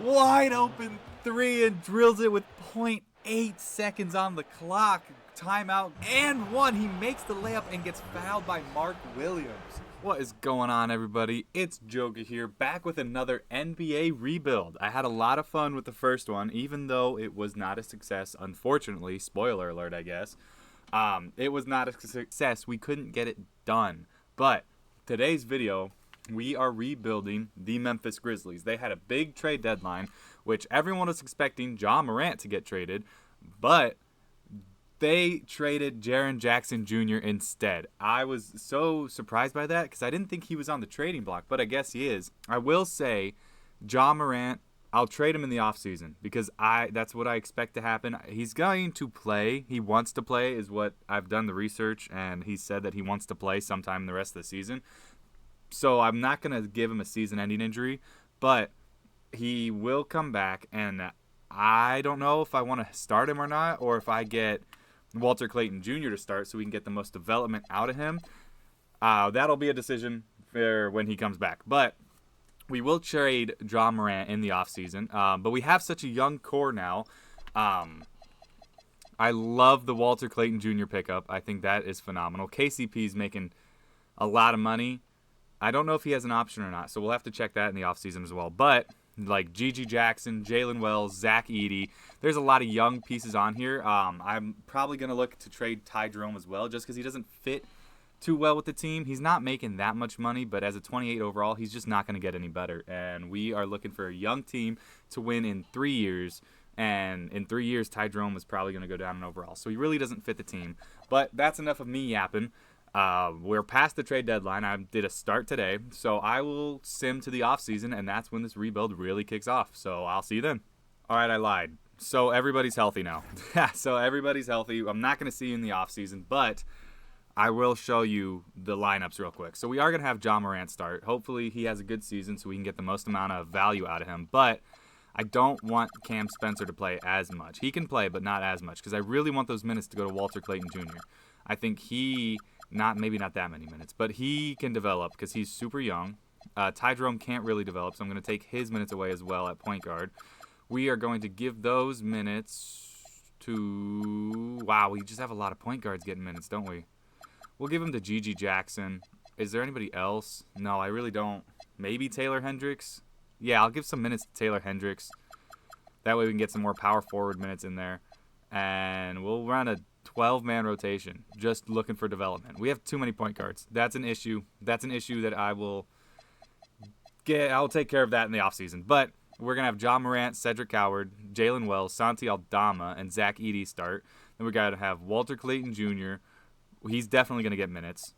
Wide open three and drills it with .8 seconds on the clock. Timeout and one. He makes the layup and gets fouled by Mark Williams. What is going on, everybody? It's Joker here, back with another NBA rebuild. I had a lot of fun with the first one, even though it was not a success, unfortunately. Spoiler alert, I guess. It was not a success. We couldn't get it done. But today's video, we are rebuilding the Memphis Grizzlies. They had a big trade deadline, which everyone was expecting Ja Morant to get traded, but they traded Jaren Jackson Jr. instead. I was so surprised by that because I didn't think he was on the trading block, but I guess he is. I will say, Ja Morant, I'll trade him in the offseason because that's what I expect to happen. He's going to play. He wants to play is what I've done the research, and he said that he wants to play sometime in the rest of the season. So I'm not going to give him a season-ending injury, but he will come back, and I don't know if I want to start him or not, or if I get Walter Clayton Jr. to start so we can get the most development out of him. That'll be a decision for when he comes back. But we will trade Ja Morant in the offseason. But we have such a young core now. I love the Walter Clayton Jr. pickup. I think that is phenomenal. KCP is making a lot of money. I don't know if he has an option or not, so we'll have to check that in the offseason as well. But like G.G. Jackson, Jalen Wells, Zach Edey, there's a lot of young pieces on here. I'm probably going to look to trade Ty Jerome as well just because he doesn't fit too well with the team. He's not making that much money, but as a 28 overall, he's just not going to get any better. And we are looking for a young team to win in 3 years. And in 3 years, Ty Jerome is probably going to go down in overall. So he really doesn't fit the team. But that's enough of me yapping. We're past the trade deadline. I did a start today, so I will sim to the offseason, and that's when this rebuild really kicks off. So I'll see you then. All right, I lied. So everybody's healthy now. So everybody's healthy. I'm not going to see you in the offseason, but I will show you the lineups real quick. So we are going to have Ja Morant start. Hopefully he has a good season so we can get the most amount of value out of him, but I don't want Cam Spencer to play as much. He can play, but not as much, because I really want those minutes to go to Walter Clayton Jr. I think maybe not that many minutes, but he can develop because he's super young. Ty Jerome can't really develop, so I'm going to take his minutes away as well at point guard. We are going to give those minutes to... Wow, we just have a lot of point guards getting minutes, don't we? We'll give them to G.G. Jackson. Is there anybody else? No, I really don't. Maybe Taylor Hendricks? Yeah, I'll give some minutes to Taylor Hendricks. That way we can get some more power forward minutes in there. And we'll run a 12-man rotation, just looking for development. We have too many point guards. That's an issue. That's an issue that I'll take care of that in the offseason. But we're going to have Ja Morant, Cedric Howard, Jalen Wells, Santi Aldama, and Zach Edey start. Then we got to have Walter Clayton Jr. He's definitely going to get minutes.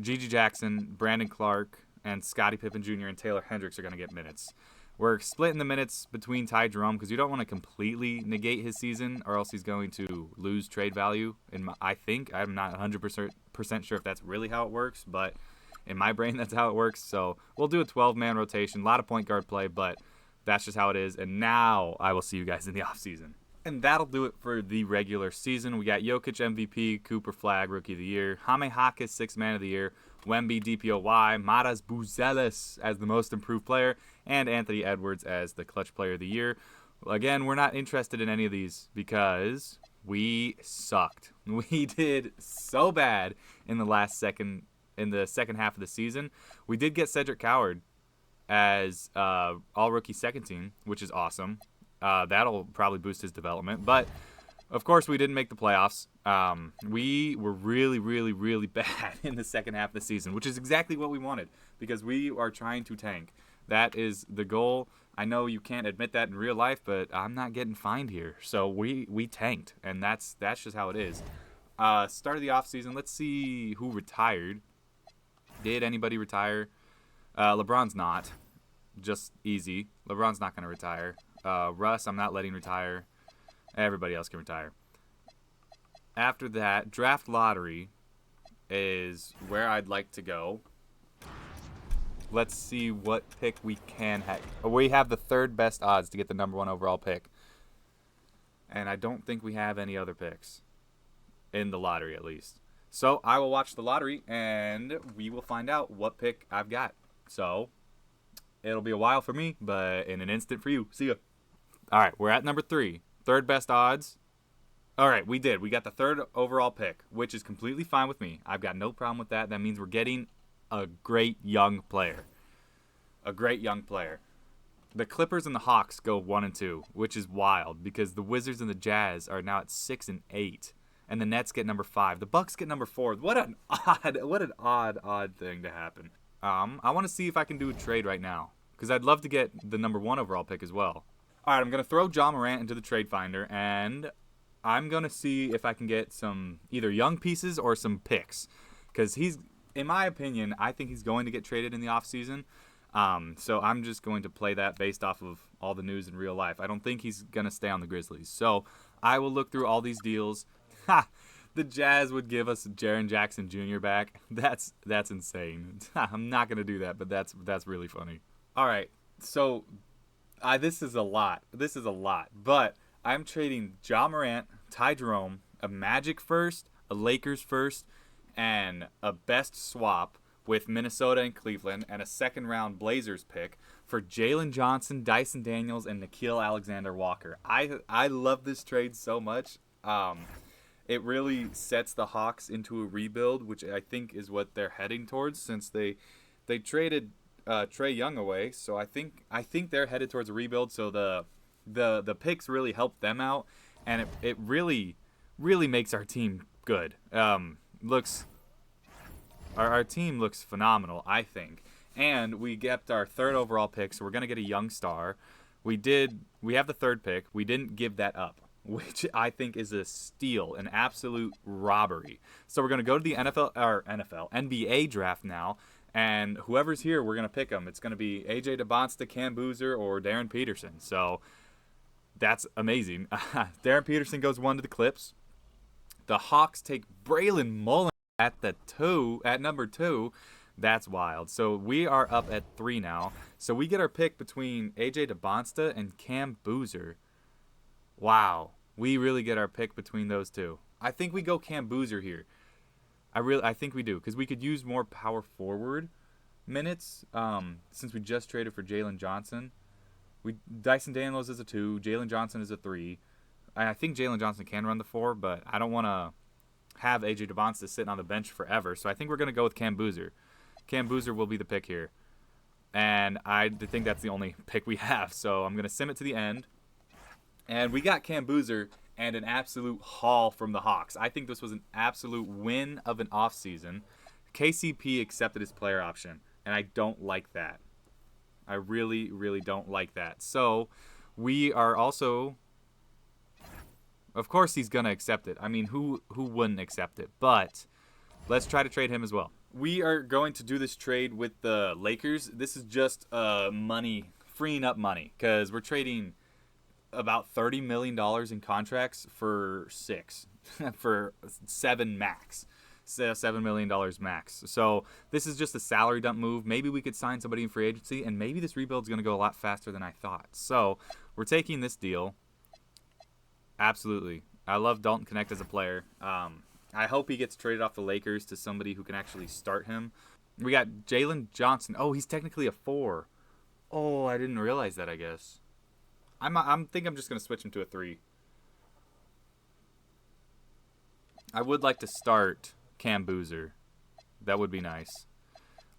G.G. Jackson, Brandon Clark, and Scottie Pippen Jr. and Taylor Hendricks are going to get minutes. We're splitting the minutes between Ty Jerome because you don't want to completely negate his season or else he's going to lose trade value. I think. I'm not 100% sure if that's really how it works, but in my brain that's how it works. So we'll do a 12-man rotation. A lot of point guard play, but that's just how it is. And now I will see you guys in the offseason. And that'll do it for the regular season. We got Jokic MVP, Cooper Flag Rookie of the Year, Jaime Jaquez 6th Man of the Year, Wemby DPOY, Matas Buzelis as the most improved player, and Anthony Edwards as the clutch player of the year. Again, we're not interested in any of these because we sucked. We did so bad in the second half of the season. We did get Cedric Howard as all-rookie second team, which is awesome. That'll probably boost his development. But, of course, we didn't make the playoffs. We were really, really, really bad in the second half of the season, which is exactly what we wanted because we are trying to tank. That is the goal. I know you can't admit that in real life, but I'm not getting fined here. So we tanked, and that's just how it is. Start of the offseason, let's see who retired. Did anybody retire? LeBron's not. Just easy. LeBron's not going to retire. Russ, I'm not letting retire. Everybody else can retire. After that, draft lottery is where I'd like to go. Let's see what pick we can have. We have the third best odds to get the number 1 overall pick. And I don't think we have any other picks in the lottery, at least. So I will watch the lottery, and we will find out what pick I've got. So It'll be a while for me, but in an instant for you. See ya. All right, we're at number 3. Third best odds. All right, we did. We got the 3rd overall pick, which is completely fine with me. I've got no problem with that. That means we're getting a great young player. A great young player. The Clippers and the Hawks go 1 and 2, which is wild because the Wizards and the Jazz are now at 6 and 8, and the Nets get number 5. The Bucks get number 4. What an odd thing to happen. I want to see if I can do a trade right now because I'd love to get the number 1 overall pick as well. All right, I'm gonna throw Ja Morant into the trade finder, and I'm gonna see if I can get some either young pieces or some picks because he's, in my opinion, I think he's going to get traded in the offseason. So I'm just going to play that based off of all the news in real life. I don't think he's going to stay on the Grizzlies. So I will look through all these deals. The Jazz would give us Jaren Jackson Jr. back. That's insane. I'm not going to do that, but that's really funny. All right. So this is a lot. But I'm trading Ja Morant, Ty Jerome, a Magic first, a Lakers first, and a best swap with Minnesota and Cleveland, and a second-round Blazers pick for Jalen Johnson, Dyson Daniels, and Nickeil Alexander-Walker. I love this trade so much. It really sets the Hawks into a rebuild, which I think is what they're heading towards since they traded Trae Young away. So I think they're headed towards a rebuild. So the picks really help them out, and it really makes our team good. Our team looks phenomenal, I think. And we kept our 3rd overall pick, so we're going to get a young star. We have the 3rd pick. We didn't give that up, which I think is a steal, an absolute robbery. So we're going to go to the NBA draft now, and whoever's here, we're going to pick them. It's going to be AJ DeBonsta, Cam Boozer, or Darren Peterson. So that's amazing. Darren Peterson goes 1 to the Clips. The Hawks take Braylon Mullen at number 2. That's wild. So we are up at 3 now. So we get our pick between AJ DeBonsta and Cam Boozer. Wow. We really get our pick between those two. I think we go Cam Boozer here. I think we do because we could use more power forward minutes since we just traded for Jalen Johnson. Dyson Daniels is a 2. Jalen Johnson is a 3. I think Jalen Johnson can run the 4, but I don't want to have AJ DeBonsta sitting on the bench forever. So I think we're going to go with Cam Boozer. Cam Boozer will be the pick here. And I think that's the only pick we have. So I'm going to sim it to the end. And we got Cam Boozer and an absolute haul from the Hawks. I think this was an absolute win of an offseason. KCP accepted his player option, and I don't like that. I really, really don't like that. So we are also... Of course he's going to accept it. I mean, who wouldn't accept it? But let's try to trade him as well. We are going to do this trade with the Lakers. This is just freeing up money, because we're trading about $30 million in contracts for 6, for 7 max. $7 million max. So this is just a salary dump move. Maybe we could sign somebody in free agency, and maybe this rebuild is going to go a lot faster than I thought. So we're taking this deal. Absolutely. I love Dalton Connect as a player. I hope he gets traded off the Lakers to somebody who can actually start him. We got Jalen Johnson. Oh, he's technically a 4. Oh, I didn't realize that, I guess. I think I'm just going to switch him to a 3. I would like to start Cam Boozer. That would be nice.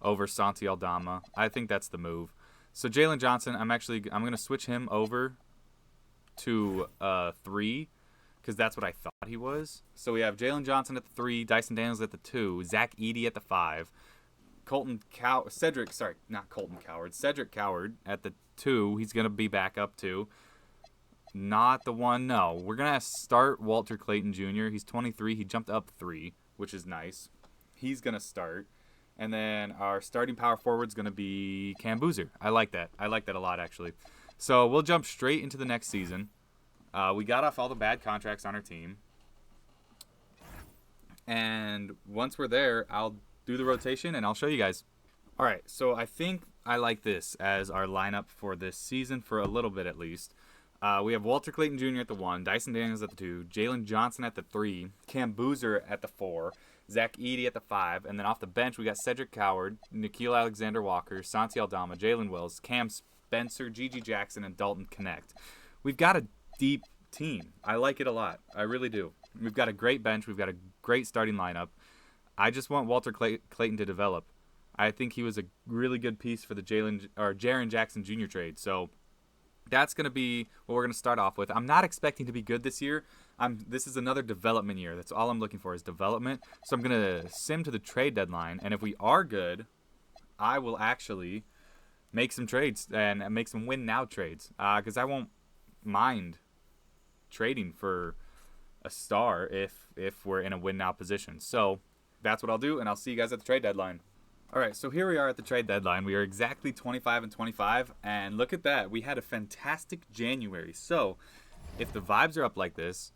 Over Santi Aldama. I think that's the move. So Jalen Johnson, I'm going to switch him over to 3, because that's what I thought he was. So we have Jalen Johnson at the 3, Dyson Daniels at the 2, Zach Edey at the 5, Cedric Coward at the 2. He's going to be back up to. Not the 1. No, we're going to start Walter Clayton Jr. He's 23. He jumped up 3, which is nice. He's going to start. And then our starting power forward is going to be Cam Boozer. I like that. I like that a lot, actually. So we'll jump straight into the next season. We got off all the bad contracts on our team. And once we're there, I'll do the rotation and I'll show you guys. All right, so I think I like this as our lineup for this season for a little bit at least. We have Walter Clayton Jr. at the 1, Dyson Daniels at the 2, Jalen Johnson at the 3, Cam Boozer at the 4, Zach Edey at the 5, and then off the bench we got Cedric Coward, Nikhil Alexander-Walker, Santi Aldama, Jalen Wells, Cam Spencer, Gigi Jackson, and Dalton Connect. We've got a deep team. I like it a lot. I really do. We've got a great bench. We've got a great starting lineup. I just want Walter Clayton to develop. I think he was a really good piece for the Jaren Jackson Jr. trade. So that's going to be what we're going to start off with. I'm not expecting to be good this year. This is another development year. That's all I'm looking for is development. So I'm going to sim to the trade deadline. And if we are good, I will actually make some trades and make some win now trades. Because I won't mind trading for a star if we're in a win now position. So that's what I'll do, and I'll see you guys at the trade deadline. All right, so here we are at the trade deadline. We are exactly 25-25, and look at that. We had a fantastic January. So if the vibes are up like this,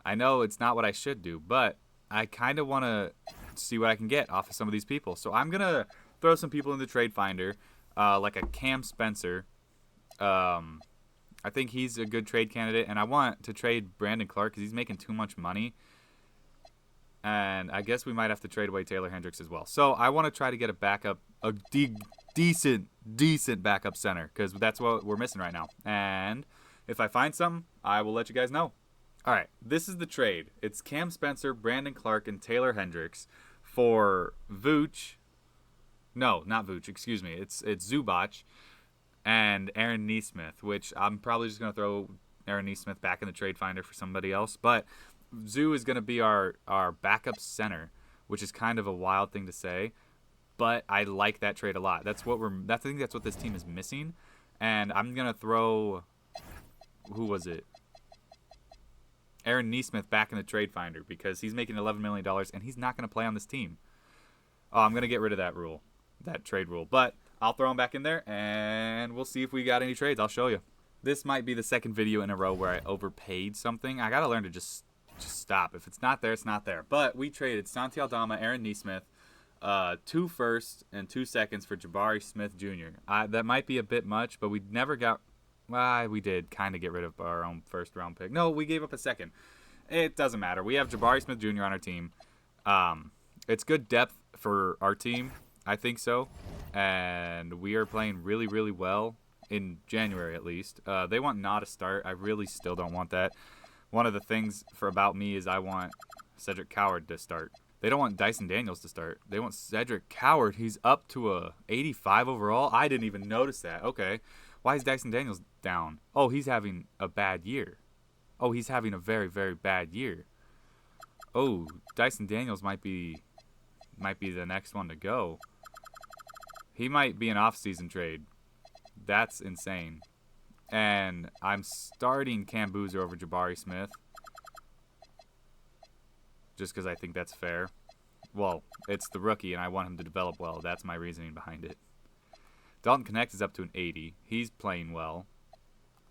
I know it's not what I should do, but I kind of want to see what I can get off of some of these people. So I'm going to throw some people in the trade finder, like a Cam Spencer. I think he's a good trade candidate, and I want to trade Brandon Clark because he's making too much money. And I guess we might have to trade away Taylor Hendricks as well. So I want to try to get a decent backup center because that's what we're missing right now. And if I find something, I will let you guys know. All right, this is the trade. It's Cam Spencer, Brandon Clark, and Taylor Hendricks for Vooch. No, not Vooch. Excuse me. It's Zubac and Aaron Nesmith, which I'm probably just going to throw Aaron Nesmith back in the trade finder for somebody else. But Zoo is going to be our backup center, which is kind of a wild thing to say, but I like that trade a lot. I think that's what this team is missing, and I'm going to throw, who was it? Aaron Nesmith back in the trade finder because he's making $11 million, and he's not going to play on this team. Oh, I'm going to get rid of that trade rule, but I'll throw him back in there, and we'll see if we got any trades. I'll show you. This might be the second video in a row where I overpaid something. I got to learn to just stop. If it's not there, it's not there. But we traded Santi Aldama, Aaron Nesmith, 2 firsts and 2 seconds for Jabari Smith Jr. That might be a bit much, but we never got. Well, we did kind of get rid of our own first round pick. No, we gave up a second. It doesn't matter. We have Jabari Smith Jr. on our team. It's good depth for our team. I think so. And we are playing really, really well in January at least. They want not to start. I really still don't want that. One of the things about me is I want Cedric Coward to start. They don't want Dyson Daniels to start. They want Cedric Coward. He's up to a 85 overall. I didn't even notice that. Okay. Why is Dyson Daniels down? Oh, he's having a bad year. Oh, he's having a very, very bad year. Oh, Dyson Daniels might be the next one to go. He might be an off-season trade. That's insane. And I'm starting Cam Boozer over Jabari Smith. Just because I think that's fair. Well, it's the rookie, and I want him to develop well. That's my reasoning behind it. Dalton Connect is up to an 80. He's playing well.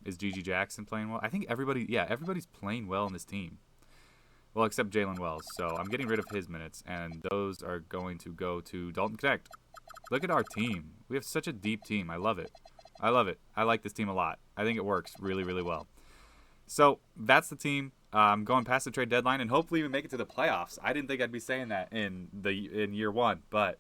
Is Gigi Jackson playing well? I think everybody's playing well in this team. Well, except Jalen Wells. So I'm getting rid of his minutes, and those are going to go to Dalton Connect. Look at our team. We have such a deep team. I love it. I love it. I like this team a lot. I think it works really, really well. So that's the team. I'm going past the trade deadline, and hopefully we make it to the playoffs. I didn't think I'd be saying that in year one, but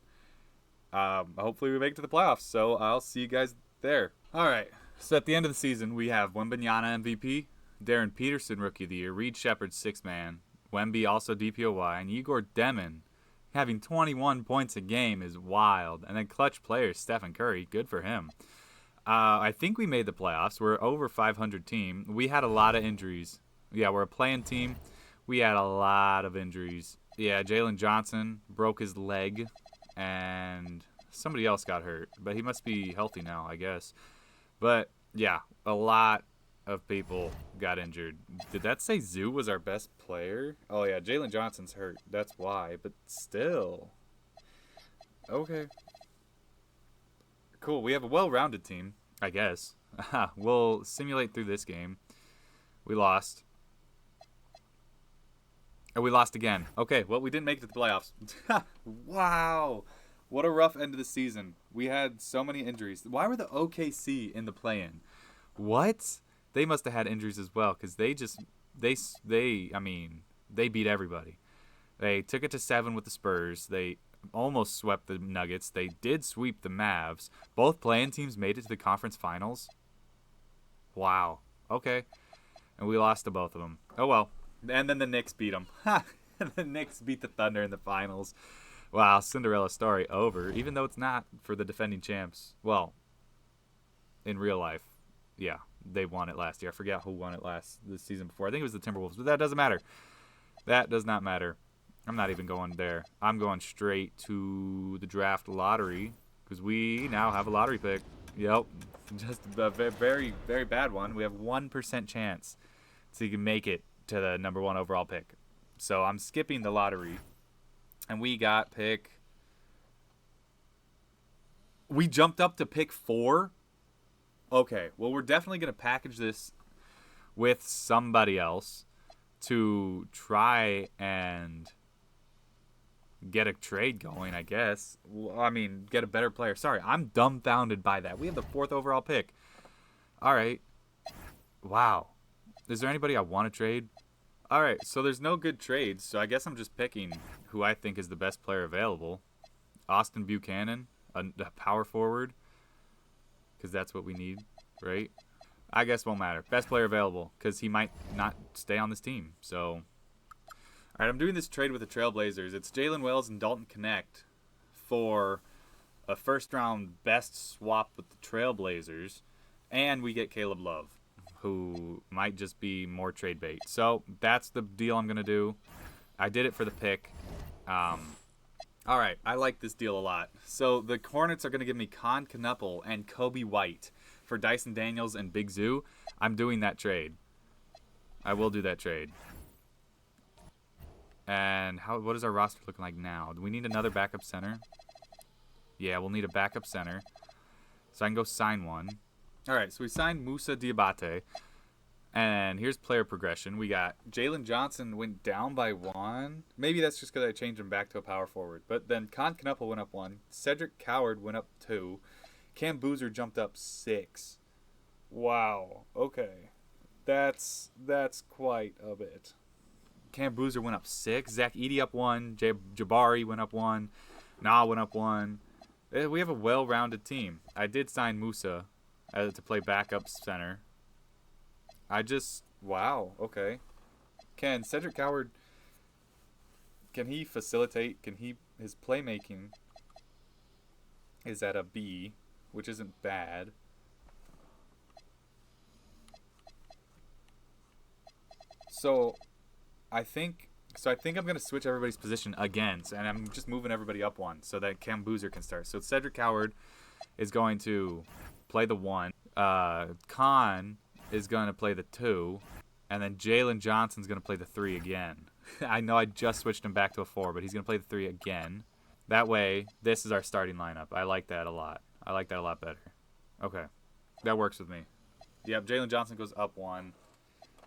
hopefully we make it to the playoffs. So I'll see you guys there. All right. So at the end of the season, we have Wembanyama MVP, Darren Peterson Rookie of the Year, Reed Shepherd 6-man, Wemby also DPOY, and Igor Demin having 21 points a game is wild. And then clutch players, Stephen Curry, good for him. I think we made the playoffs. We're over 500 team. We had a lot of injuries. Yeah, we're a playing team. We had a lot of injuries. Yeah, Jalen Johnson broke his leg, and somebody else got hurt. But he must be healthy now, I guess. But, yeah, a lot of people got injured. Did that say Zoo was our best player? Oh, yeah, Jalen Johnson's hurt. That's why. But still. Okay. Cool. We have a well-rounded team, I guess. We'll simulate through this game. We lost. And we lost again. Okay, well, we didn't make it to the playoffs. Wow. What a rough end of the season. We had so many injuries. Why were the OKC in the play-in? What? They must have had injuries as well because they beat everybody. They took it to 7 with the Spurs. They almost swept the Nuggets. They did sweep the Mavs. Both play-in teams made it to the conference finals. Wow. Okay. And we lost to both of them. Oh, well. And then the Knicks beat them. The Knicks beat the Thunder in the finals. Wow, Cinderella story over, even though it's not for the defending champs. Well, in real life, yeah, they won it last year. I forget who won it this season before. I think it was the Timberwolves, but that doesn't matter. That does not matter. I'm not even going there. I'm going straight to the draft lottery because we now have a lottery pick. Yep, just a very, very bad one. We have 1% chance to make it to the number 1 overall pick. So I'm skipping the lottery. And we got pick. We jumped up to pick 4. Okay, well, we're definitely going to package this with somebody else to try and get a trade going, I guess. Well, I mean, get a better player. Sorry, I'm dumbfounded by that. We have the 4th overall pick. All right. Wow. Is there anybody I want to trade? All right, so there's no good trades, so I guess I'm just picking who I think is the best player available. Austin Buchanan, a power forward, because that's what we need, right? I guess won't matter. Best player available, because he might not stay on this team. So, all right, I'm doing this trade with the Trailblazers. It's Jalen Wells and Dalton Connect for a first-round best swap with the Trailblazers, and we get Caleb Love, who might just be more trade bait. So that's the deal I'm going to do. I did it for the pick. All right, I like this deal a lot. So the Hornets are going to give me Con Knuppel and Kobe White for Dyson Daniels and Big Zoo. I'm doing that trade. I will do that trade. And what is our roster looking like now? Do we need another backup center? Yeah, we'll need a backup center. So I can go sign one. All right, so we signed Moussa Diabate, and here's player progression. We got Jalen Johnson went down by 1. Maybe that's just because I changed him back to a power forward. But then Con Knuppel went up 1. Cedric Coward went up 2. Cam Boozer jumped up 6. Wow. Okay, that's quite a bit. Cam Boozer went up 6. Zach Edey up 1. Jabari went up 1. Nah went up 1. We have a well-rounded team. I did sign Moussa to play backup center. Wow, okay. Can Cedric Coward, can he facilitate? His playmaking is at a B, which isn't bad. So I think I'm going to switch everybody's position again, and I'm just moving everybody up 1 so that Cam Boozer can start. So Cedric Coward is going to play the 1. Khan is going to play the 2. And then Jalen Johnson's going to play the 3 again. I know I just switched him back to a 4, but he's going to play the 3 again. That way, this is our starting lineup. I like that a lot. I like that a lot better. Okay. That works with me. Yep, Jalen Johnson goes up 1.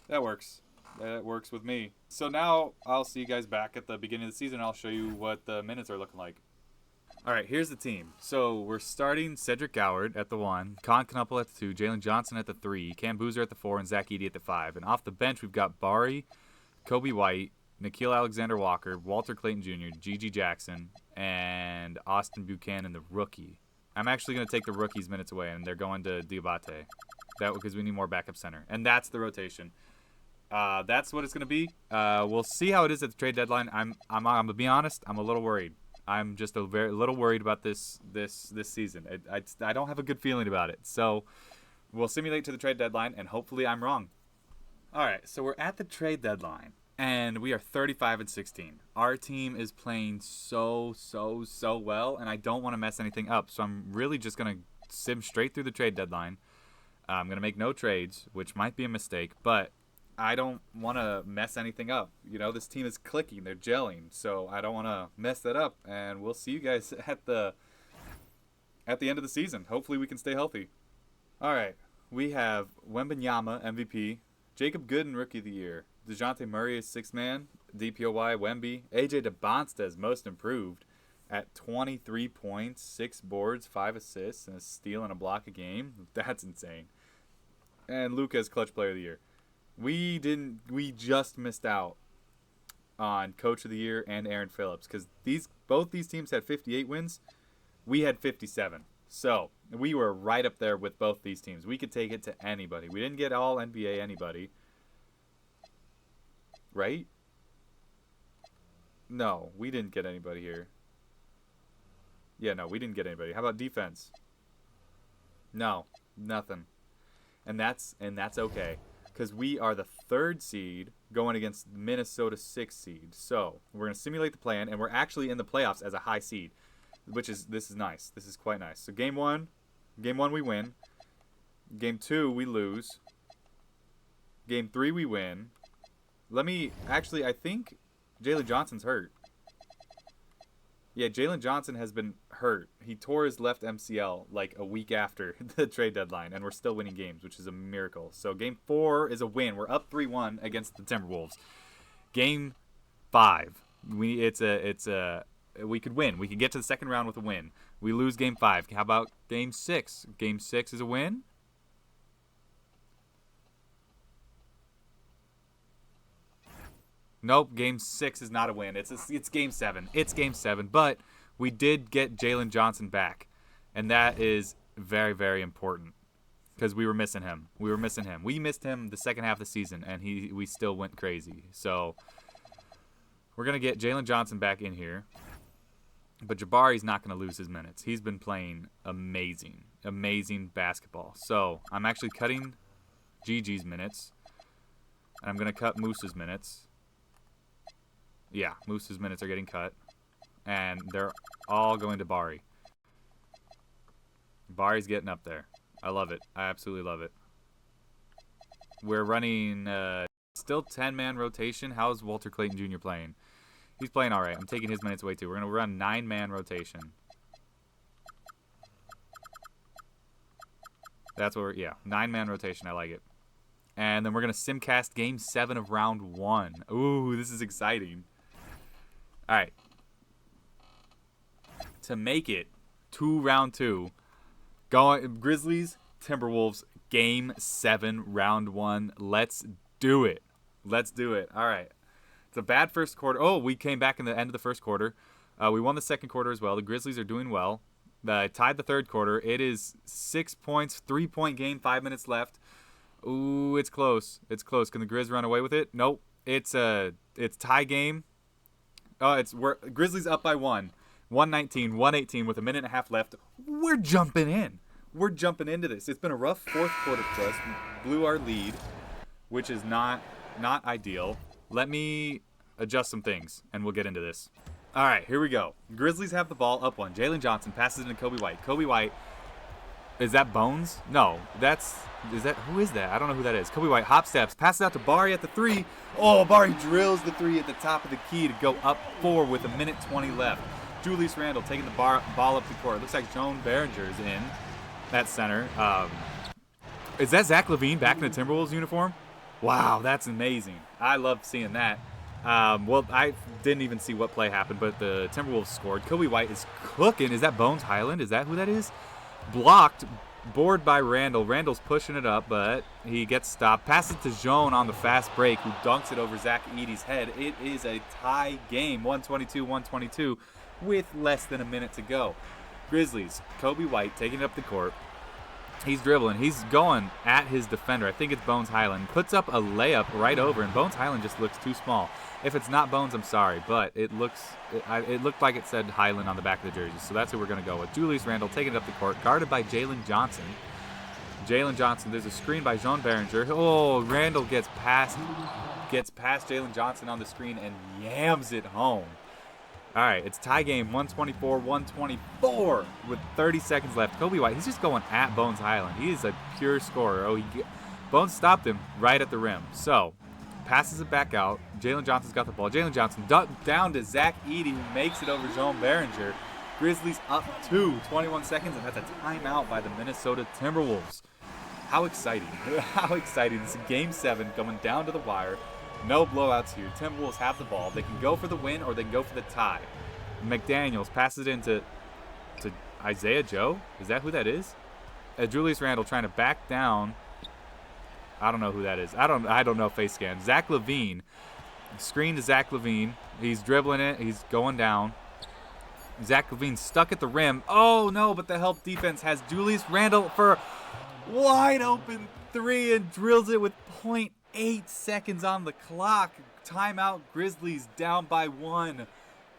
That works. That works with me. So now I'll see you guys back at the beginning of the season. I'll show you what the minutes are looking like. All right, here's the team. So we're starting Cedric Coward at the 1, Con Knuppel at the 2, Jalen Johnson at the 3, Cam Boozer at the 4, and Zach Edey at the 5. And off the bench, we've got Bari, Kobe White, Nikhil Alexander-Walker, Walter Clayton Jr., Gigi Jackson, and Austin Buchanan, the rookie. I'm actually going to take the rookies' minutes away, and they're going to Diabate. That because we need more backup center. And that's the rotation. That's what it's going to be. We'll see how it is at the trade deadline. I'm going to be honest, I'm a little worried. I'm just a little worried about this season. I don't have a good feeling about it. So we'll simulate to the trade deadline, and hopefully I'm wrong. All right, so we're at the trade deadline, and we are 35-16. Our team is playing so well, and I don't want to mess anything up. So I'm really just going to sim straight through the trade deadline. I'm going to make no trades, which might be a mistake, but I don't want to mess anything up. You know, this team is clicking. They're gelling. So I don't want to mess that up. And we'll see you guys at the end of the season. Hopefully we can stay healthy. All right. We have Wembanyama, MVP. Jacob Gooden, Rookie of the Year. DeJounte Murray is 6th man. DPOY, Wemby. AJ DeBonsta, most improved at 23 points, 6 boards, 5 assists, and a steal and a block a game. That's insane. And Luka is Clutch Player of the Year. We just missed out on Coach of the Year and Aaron Phillips because both these teams had 58 wins. We had 57. So we were right up there with both these teams. We could take it to anybody. We didn't get all NBA anybody. Right? No, we didn't get anybody here. Yeah, no, we didn't get anybody. How about defense? No, nothing. And that's okay. Because we are the 3rd seed going against Minnesota 6th seed. So we're going to simulate the plan, and we're actually in the playoffs as a high seed, this is nice. This is quite nice. So game one we win. Game 2 we lose. Game 3 we win. I think Jalen Johnson's hurt. Yeah, Jalen Johnson has been hurt. He tore his left MCL like a week after the trade deadline, and we're still winning games, which is a miracle. So game 4 is a win. We're up 3-1 against the Timberwolves. Game 5, we could win. We could get to the second round with a win. We lose game 5. How about game 6? Game 6 is a win. Nope, game 6 is not a win. It's game 7. It's game 7, but we did get Jalen Johnson back, and that is very, very important because we were missing him. We missed him the second half of the season, and we still went crazy. So we're going to get Jalen Johnson back in here, but Jabari's not going to lose his minutes. He's been playing amazing basketball. So I'm actually cutting Gigi's minutes, and I'm going to cut Moose's minutes. Yeah, Moose's minutes are getting cut. And they're all going to Bari. Bari's getting up there. I love it. I absolutely love it. We're running still 10-man rotation. How's Walter Clayton Jr. playing? He's playing all right. I'm taking his minutes away, too. We're going to run 9-man rotation. That's what 9-man rotation. I like it. And then we're going to simcast Game 7 of Round 1. Ooh, this is exciting. All right. To make it to Round 2, Grizzlies, Timberwolves, Game 7, Round 1. Let's do it. All right. It's a bad first quarter. Oh, we came back in the end of the first quarter. We won the second quarter as well. The Grizzlies are doing well. Tied the third quarter. It is 6 points, 3-point game, 5 minutes left. Ooh, it's close. Can the Grizz run away with it? Nope. It's tie game. We're Grizzlies up by 1. 119, 118 with a minute and a half left. We're jumping in. We're jumping into this. It's been a rough fourth quarter for us. We blew our lead, which is not ideal. Let me adjust some things, and we'll get into this. All right, here we go. Grizzlies have the ball up 1. Jalen Johnson passes it to Kobe White. Kobe White. Is that Bones? No, who is that? I don't know who that is. Kobe White hop steps, passes out to Bari at the 3. Oh, Bari drills the 3 at the top of the key to go up 4 with a minute 20 left. Julius Randle taking the ball up the court. Looks like Joan Behringer is in at center. Is that Zach LaVine back in the Timberwolves uniform? Wow, that's amazing. I love seeing that. Well, I didn't even see what play happened, but the Timberwolves scored. Kobe White is cooking. Is that Bones Highland? Is that who that is? Blocked, board by Randall. Randall's pushing it up, but he gets stopped. Passes to Joan on the fast break, who dunks it over Zach Edey's head. It is a tie game, 122-122, with less than a minute to go. Grizzlies, Kobe White taking it up the court. He's dribbling. He's going at his defender. I think it's Bones Highland. Puts up a layup right over, and Bones Highland just looks too small. If it's not Bones, I'm sorry, but it looked like it said Highland on the back of the jersey, so that's who we're going to go with. Julius Randle taking it up the court, guarded by Jalen Johnson. There's a screen by Joan Behringer. Oh, Randle gets past Jalen Johnson on the screen and yams it home. All right, it's tie game, 124-124 with 30 seconds left. Kobe White, he's just going at Bones Highland. He is a pure scorer. Bones stopped him right at the rim. So, passes it back out. Jalen Johnson's got the ball. Jalen Johnson down to Zach Edey, who makes it over Joan Behringer. Grizzlies up 21 seconds, and that's a timeout by the Minnesota Timberwolves. How exciting. How exciting. This is Game 7 going down to the wire. No blowouts here. Timberwolves have the ball. They can go for the win or they can go for the tie. McDaniels passes it into Isaiah Joe. Is that who that is? Julius Randle trying to back down. I don't know who that is. I don't know face scan. Zach LaVine Screen to Zach LaVine. He's dribbling it. He's going down. Zach LaVine stuck at the rim. Oh, no, but the help defense has Julius Randle for wide open three and drills it with .8 seconds on the clock. Timeout, Grizzlies down by 1.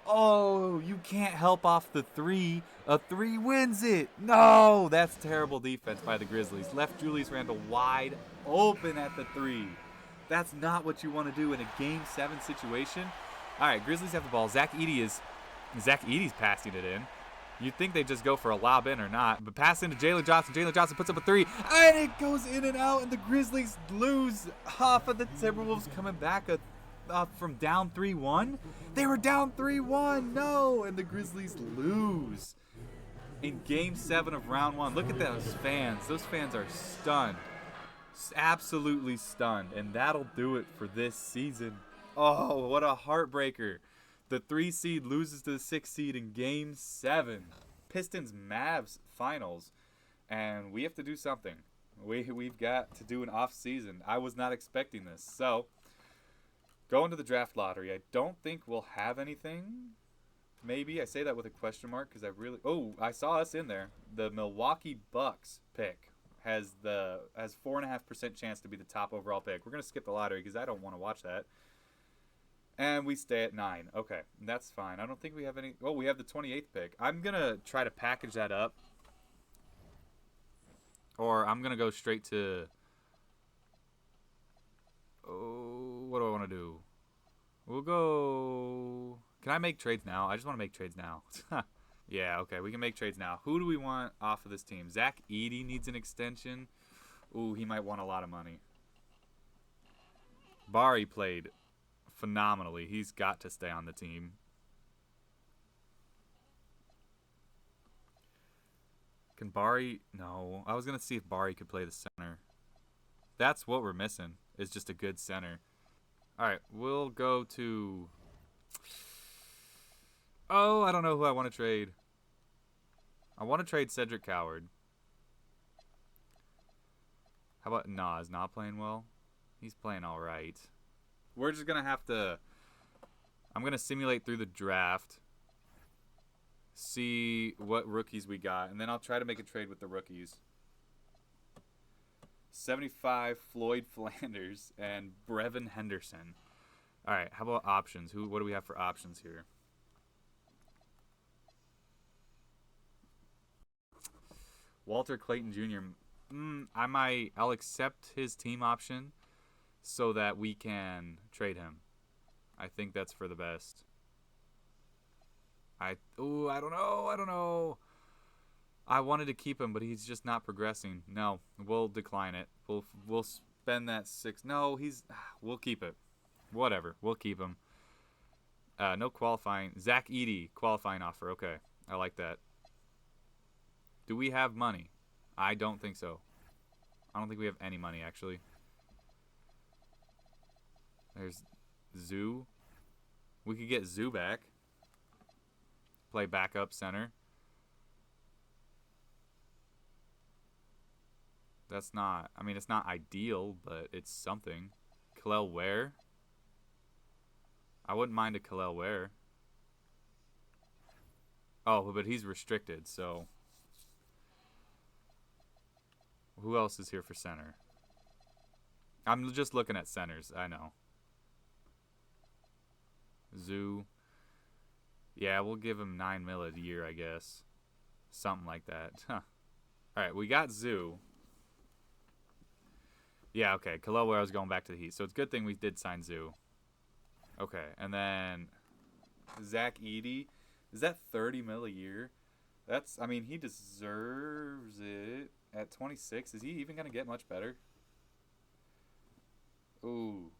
Oh, you can't help off the three. A three wins it. No, that's terrible defense by the Grizzlies. Left Julius Randle wide open at the three. That's not what you want to do in a Game 7 situation. All right, Grizzlies have the ball. Zach Edey's passing it in. You'd think they'd just go for a lob in or not. But pass into Jalen Johnson. Jalen Johnson puts up a three. And it goes in and out. And the Grizzlies lose off of the Timberwolves coming back from down 3-1. They were down 3-1. No. And the Grizzlies lose in Game 7 of Round 1. Look at those fans. Those fans are stunned. Absolutely stunned. And that'll do it for this season. Oh, what a heartbreaker. The 3 seed loses to the 6 seed in Game 7. Pistons-Mavs finals. And we have to do something. We've got to do an off-season. I was not expecting this. So, going to the draft lottery. I don't think we'll have anything. Maybe. I say that with a question mark because I saw us in there. The Milwaukee Bucks pick has 4.5% chance to be the top overall pick. We're going to skip the lottery because I don't want to watch that. And we stay at 9. Okay, that's fine. I don't think we have any. Oh, we have the 28th pick. I'm going to try to package that up. Or I'm going to go straight to. Oh, what do I want to do? We'll go. Can I make trades now? I just want to make trades now. Yeah, okay. We can make trades now. Who do we want off of this team? Zach Edey needs an extension. Ooh, he might want a lot of money. Bari played phenomenally. He's got to stay on the team. Can Bari? No. I was going to see if Bari could play the center. That's what we're missing, is just a good center. All right, we'll go to... Oh, I don't know who I want to trade. I want to trade Cedric Coward. How about Nas? Not playing well? He's playing all right. We're just going to have to... I'm going to simulate through the draft. See what rookies we got. And then I'll try to make a trade with the rookies. 75 Floyd Flanders and Brevin Henderson. All right, how about options? What do we have for options here? Walter Clayton Jr. I'll accept his team option so that we can trade him. I think that's for the best. I don't know. I wanted to keep him, but he's just not progressing. No, we'll decline it. We'll spend that 6. No, we'll keep it. Whatever, we'll keep him. No qualifying. Zach Edey, qualifying offer. Okay, I like that. Do we have money? I don't think so. I don't think we have any money, actually. There's Zoo. We could get Zoo back. Play backup center. That's not... I mean, it's not ideal, but it's something. Kel'el Ware. I wouldn't mind a Kel'el Ware. Oh, but he's restricted, so... Who else is here for center? I'm just looking at centers. I know. Zoo. Yeah, we'll give him $9 million a year, I guess. Something like that. Huh. All right, we got Zoo. Yeah, okay. Kel'el Ware was going back to the Heat. So it's a good thing we did sign Zoo. Okay, and then Zach Edey. Is that $30 million a year? That's, I mean, he deserves it. At 26, is he even going to get much better? Ooh.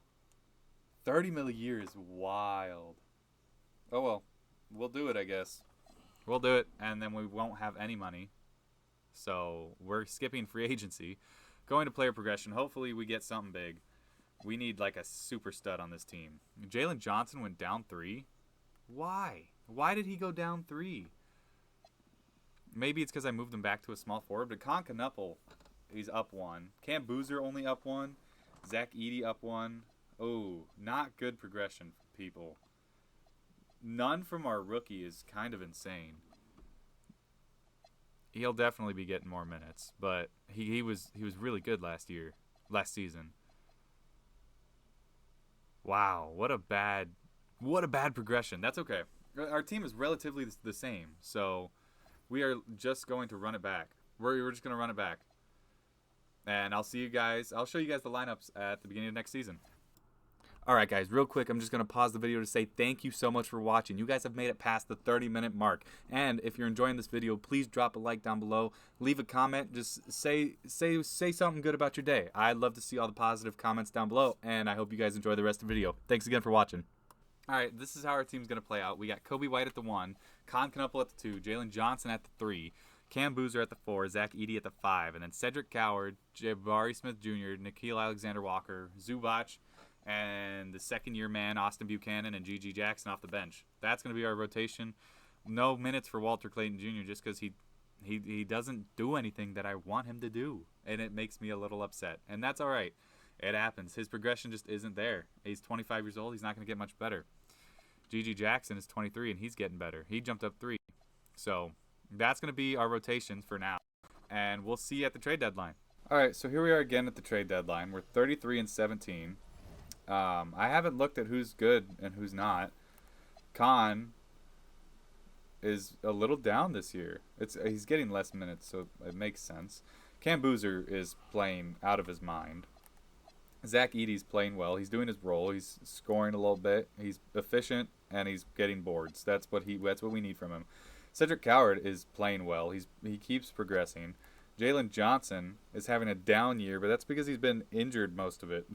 $30 million a year is wild. Oh, well. We'll do it, I guess. We'll do it, and then we won't have any money. So, we're skipping free agency. Going to player progression. Hopefully, we get something big. We need, like, a super stud on this team. Jalen Johnson went down 3. Why? Why did he go down 3? Maybe it's because I moved him back to a small forward. But Con Knuppel, he's up 1. Cam Boozer only up 1. Zach Edey up 1. Oh, not good progression, people. None from our rookie is kind of insane. He'll definitely be getting more minutes, but he was really good last season. Wow, what a bad progression. That's okay. Our team is relatively the same, so we are just going to run it back. We're just going to run it back. And I'll see you guys. I'll show you guys the lineups at the beginning of next season. All right, guys, real quick, I'm just going to pause the video to say thank you so much for watching. You guys have made it past the 30-minute mark. And if you're enjoying this video, please drop a like down below. Leave a comment. Just say something good about your day. I'd love to see all the positive comments down below, and I hope you guys enjoy the rest of the video. Thanks again for watching. All right, this is how our team's going to play out. We got Kobe White at the 1, Con Knuppel at the 2, Jalen Johnson at the 3, Cam Boozer at the 4, Zach Edey at the 5, and then Cedric Coward, Jabari Smith Jr., Nikhil Alexander-Walker, Zubac, and the second-year man, Austin Buchanan, and G.G. Jackson off the bench. That's going to be our rotation. No minutes for Walter Clayton Jr. just because he doesn't do anything that I want him to do, and it makes me a little upset. And that's all right. It happens. His progression just isn't there. He's 25 years old. He's not going to get much better. G.G. Jackson is 23, and he's getting better. He jumped up 3. So that's going to be our rotations for now, and we'll see you at the trade deadline. All right, so here we are again at the trade deadline. We're 33-17. I haven't looked at who's good and who's not. Khan is a little down this year. He's getting less minutes, so it makes sense. Cam Boozer is playing out of his mind. Zach Edey's playing well. He's doing his role. He's scoring a little bit. He's efficient, and he's getting boards. That's what we need from him. Cedric Coward is playing well. He keeps progressing. Jalen Johnson is having a down year, but that's because he's been injured most of it.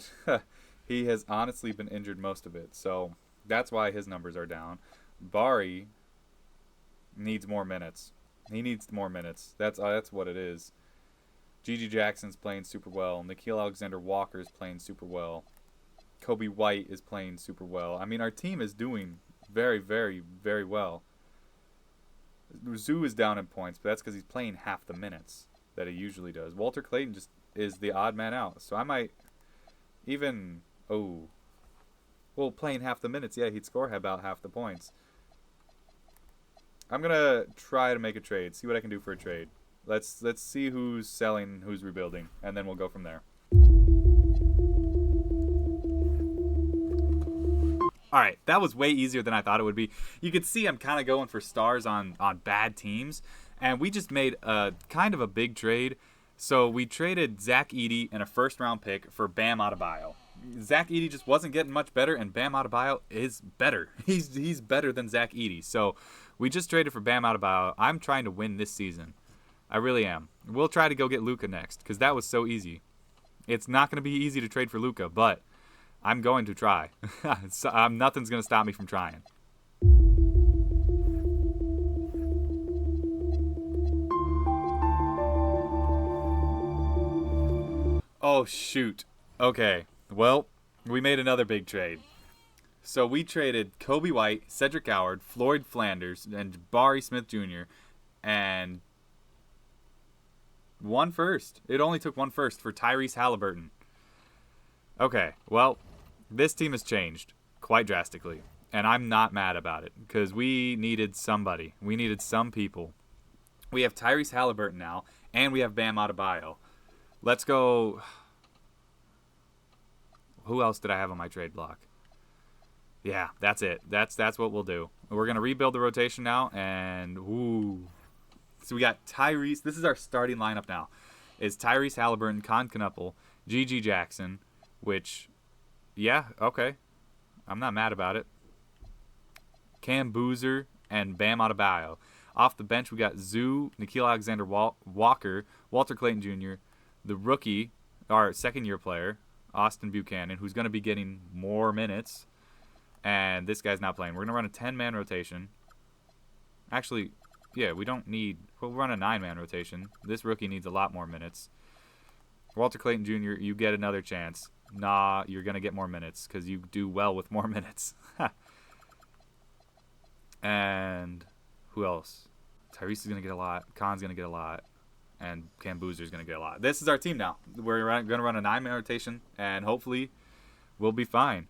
He has honestly been injured most of it, so that's why his numbers are down. Bari needs more minutes. He needs more minutes. That's what it is. G.G. Jackson's playing super well. Nikhil Alexander-Walker is playing super well. Kobe White is playing super well. I mean, our team is doing very, very, very well. Zoo is down in points, but that's because he's playing half the minutes that he usually does. Walter Clayton just is the odd man out, so I might even... Oh. Well, playing half the minutes, yeah, he'd score about half the points. I'm going to try to make a trade, see what I can do for a trade. Let's see who's selling, who's rebuilding, and then we'll go from there. All right, that was way easier than I thought it would be. You could see I'm kind of going for stars on bad teams, and we just made a kind of a big trade. So we traded Zach Edey and a first-round pick for Bam Adebayo. Zach Edey just wasn't getting much better, and Bam Adebayo is better. He's better than Zach Edey. So we just traded for Bam Adebayo. I'm trying to win this season. I really am. We'll try to go get Luka next because that was so easy. It's not going to be easy to trade for Luka, but I'm going to try. Nothing's going to stop me from trying. Oh, shoot. Okay. Well, we made another big trade. So we traded Kobe White, Cedric Coward, Floyd Flanders, and Jabari Smith Jr. and 1 first. It only took 1 first for Tyrese Halliburton. Okay, well, this team has changed quite drastically, and I'm not mad about it because we needed somebody. We needed some people. We have Tyrese Halliburton now, and we have Bam Adebayo. Let's go. Who else did I have on my trade block? Yeah, that's it. That's what we'll do. We're going to rebuild the rotation now, and ooh. So we got Tyrese. This is our starting lineup now. Is Tyrese Halliburton, Con Knuppel, G.G. Jackson, which, yeah, okay. I'm not mad about it. Cam Boozer and Bam Adebayo. Off the bench, we got Zoo, Nikhil Alexander-Walker, Walter Clayton Jr., the rookie, our second-year player, Austin Buchanan, who's going to be getting more minutes. And this guy's not playing. We're going to run a 10-man rotation. Actually, yeah, we'll run a 9-man rotation. This rookie needs a lot more minutes. Walter Clayton Jr., you get another chance. Nah, you're going to get more minutes because you do well with more minutes. And who else? Tyrese is going to get a lot. Khan's going to get a lot. And Cam Boozer is going to get a lot. This is our team now. We're going to run a 9-man rotation, and hopefully We'll be fine.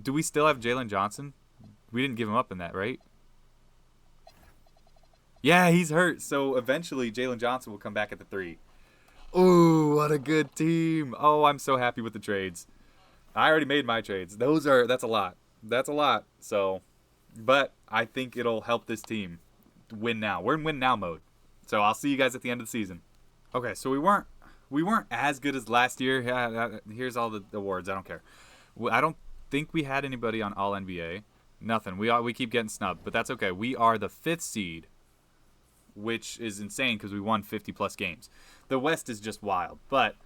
Do we still have Jalen Johnson? We didn't give him up in that, right? Yeah, he's hurt. So eventually Jalen Johnson will come back at the 3. Ooh, what a good team. Oh, I'm so happy with the trades. I already made my trades. That's a lot. That's a lot. So, but I think it'll help this team win now. We're in win now mode. So I'll see you guys at the end of the season. Okay, so we weren't as good as last year. Here's all the awards. I don't care. I don't think we had anybody on All NBA. Nothing. We keep getting snubbed, but that's okay. We are the 5th seed, which is insane because we won 50-plus games. The West is just wild, but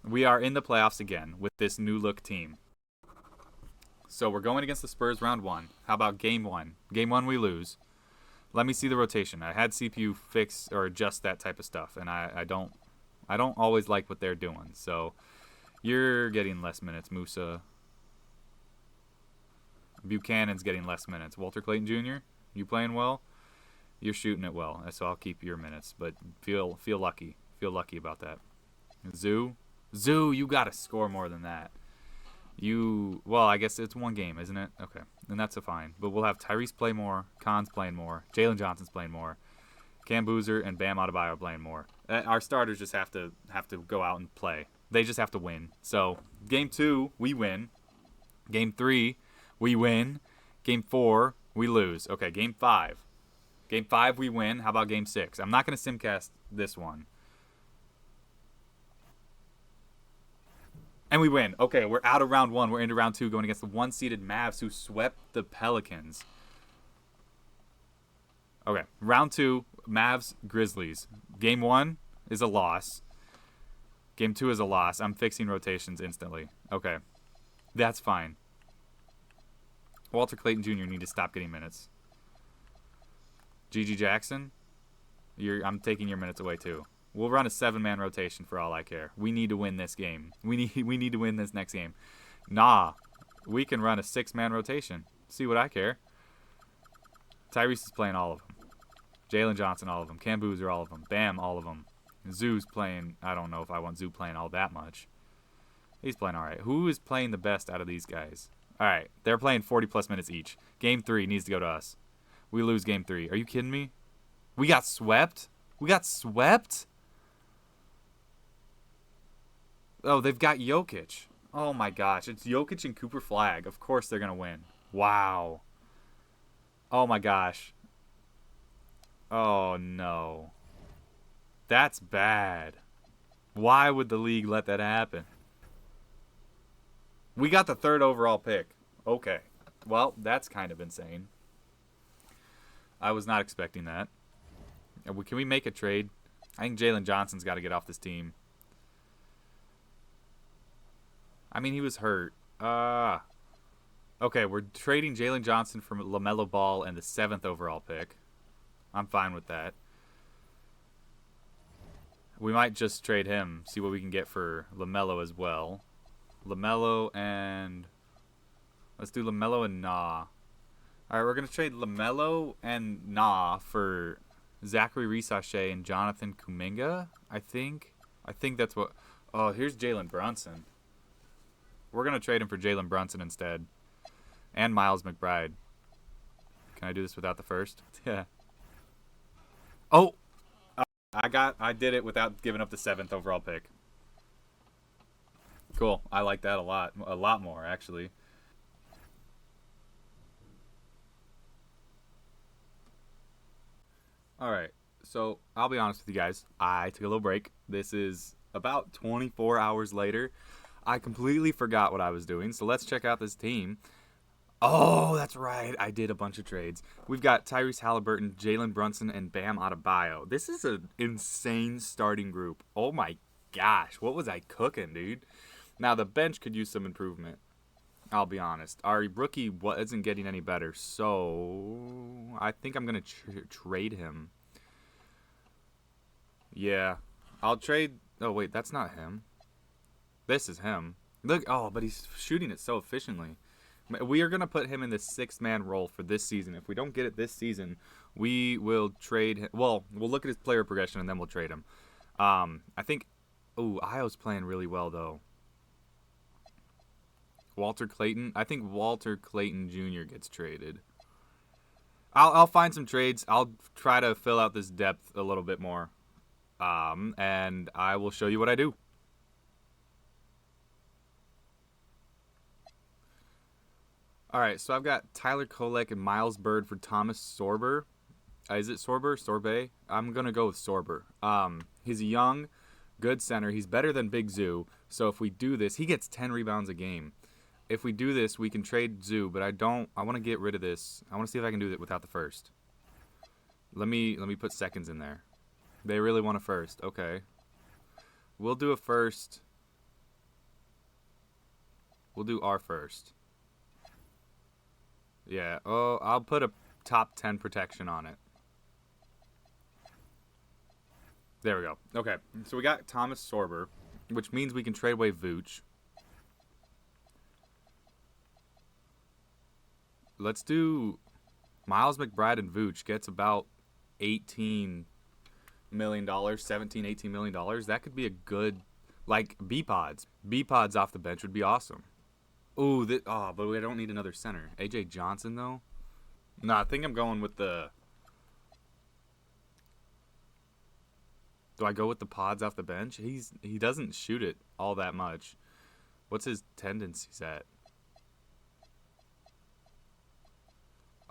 we are in the playoffs again with this new look team. So we're going against the Spurs round 1. How about game 1? Game 1 we lose. Let me see the rotation. I had CPU fix or adjust that type of stuff, and I don't always like what they're doing. So you're getting less minutes, Musa. Buchanan's getting less minutes. Walter Clayton Jr., you playing well? You're shooting it well, so I'll keep your minutes. But feel lucky. Feel lucky about that. Zoo, you got to score more than that. Well, I guess it's one game, isn't it? Okay, and that's a fine. But we'll have Tyrese play more, Khan's playing more, Jalen Johnson's playing more, Cam Boozer and Bam Adebayo playing more. Our starters just have to go out and play. They just have to win. So game 2, we win. Game 3, we win. Game 4, we lose. Okay, game 5. Game 5, we win. How about game 6? I'm not going to simcast this one. And we win. Okay, we're out of round 1. We're into round 2 going against the 1-seeded Mavs who swept the Pelicans. Okay, round 2, Mavs, Grizzlies. Game 1 is a loss. Game 2 is a loss. I'm fixing rotations instantly. Okay, that's fine. Walter Clayton Jr. need to stop getting minutes. G.G. Jackson, I'm taking your minutes away too. We'll run a 7-man rotation for all I care. We need to win this game. We need to win this next game. Nah, we can run a 6-man rotation. See what I care. Tyrese is playing all of them. Jalen Johnson, all of them. Cam Boozer, all of them. Bam, all of them. Zoo's playing. I don't know if I want Zoo playing all that much. He's playing all right. Who is playing the best out of these guys? All right, they're playing 40-plus minutes each. Game 3 needs to go to us. We lose game 3. Are you kidding me? We got swept? We got swept? Oh, they've got Jokic. Oh, my gosh. It's Jokic and Cooper Flag. Of course they're going to win. Wow. Oh, my gosh. Oh, no. That's bad. Why would the league let that happen? We got the 3rd overall pick. Okay. Well, that's kind of insane. I was not expecting that. Can we make a trade? I think Jalen Johnson's got to get off this team. I mean, he was hurt. Okay, we're trading Jalen Johnson for LaMelo Ball and the 7th overall pick. I'm fine with that. We might just trade him, see what we can get for LaMelo as well. LaMelo and... Let's do LaMelo and Nah. Alright, we're going to trade LaMelo and Nah for Zachary Risachet and Jonathan Kuminga, I think. I think that's what... Oh, here's Jalen Brunson. We're going to trade him for Jalen Brunson instead. And Miles McBride. Can I do this without the first? Yeah. Oh! I did it without giving up the 7th overall pick. Cool. I like that a lot. A lot more, actually. Alright. So, I'll be honest with you guys. I took a little break. This is about 24 hours later. I completely forgot what I was doing, so let's check out this team. Oh, that's right. I did a bunch of trades. We've got Tyrese Halliburton, Jalen Brunson, and Bam Adebayo. This is an insane starting group. Oh my gosh, what was I cooking, dude? Now, the bench could use some improvement. I'll be honest. Our rookie wasn't getting any better, so I think I'm going to trade him. Yeah, I'll trade... Oh, wait, that's not him. This is him. Look, oh, but he's shooting it so efficiently. We are going to put him in the 6-man role for this season. If we don't get it this season, we will trade him. Well, we'll look at his player progression, and then we'll trade him. I think... Ooh, Io's playing really well, though. Walter Clayton. I think Walter Clayton Jr. gets traded. I'll find some trades. I'll try to fill out this depth a little bit more. And I will show you what I do. All right, so I've got Tyler Kolek and Miles Bird for Thomas Sorber. Is it Sorber? Sorbet? I'm going to go with Sorber. He's a young, good center. He's better than Big Zoo. So if we do this, he gets 10 rebounds a game. If we do this, we can trade Zoo, but I want to get rid of this. I want to see if I can do it without the first. Let me put seconds in there. They really want a first. Okay. We'll do a first. We'll do our first. Yeah. Oh, I'll put a top 10 protection on it. There we go. Okay. So we got Thomas Sorber, which means we can trade away Vooch. Let's do Miles McBride and Vooch gets about $18 million, $17, $18 million. That could be a good, like, B-Pods. B-Pods off the bench would be awesome. Ooh, but we don't need another center. A.J. Johnson, though? No, I think I'm going with the... Do I go with the pods off the bench? He doesn't shoot it all that much. What's his tendencies at?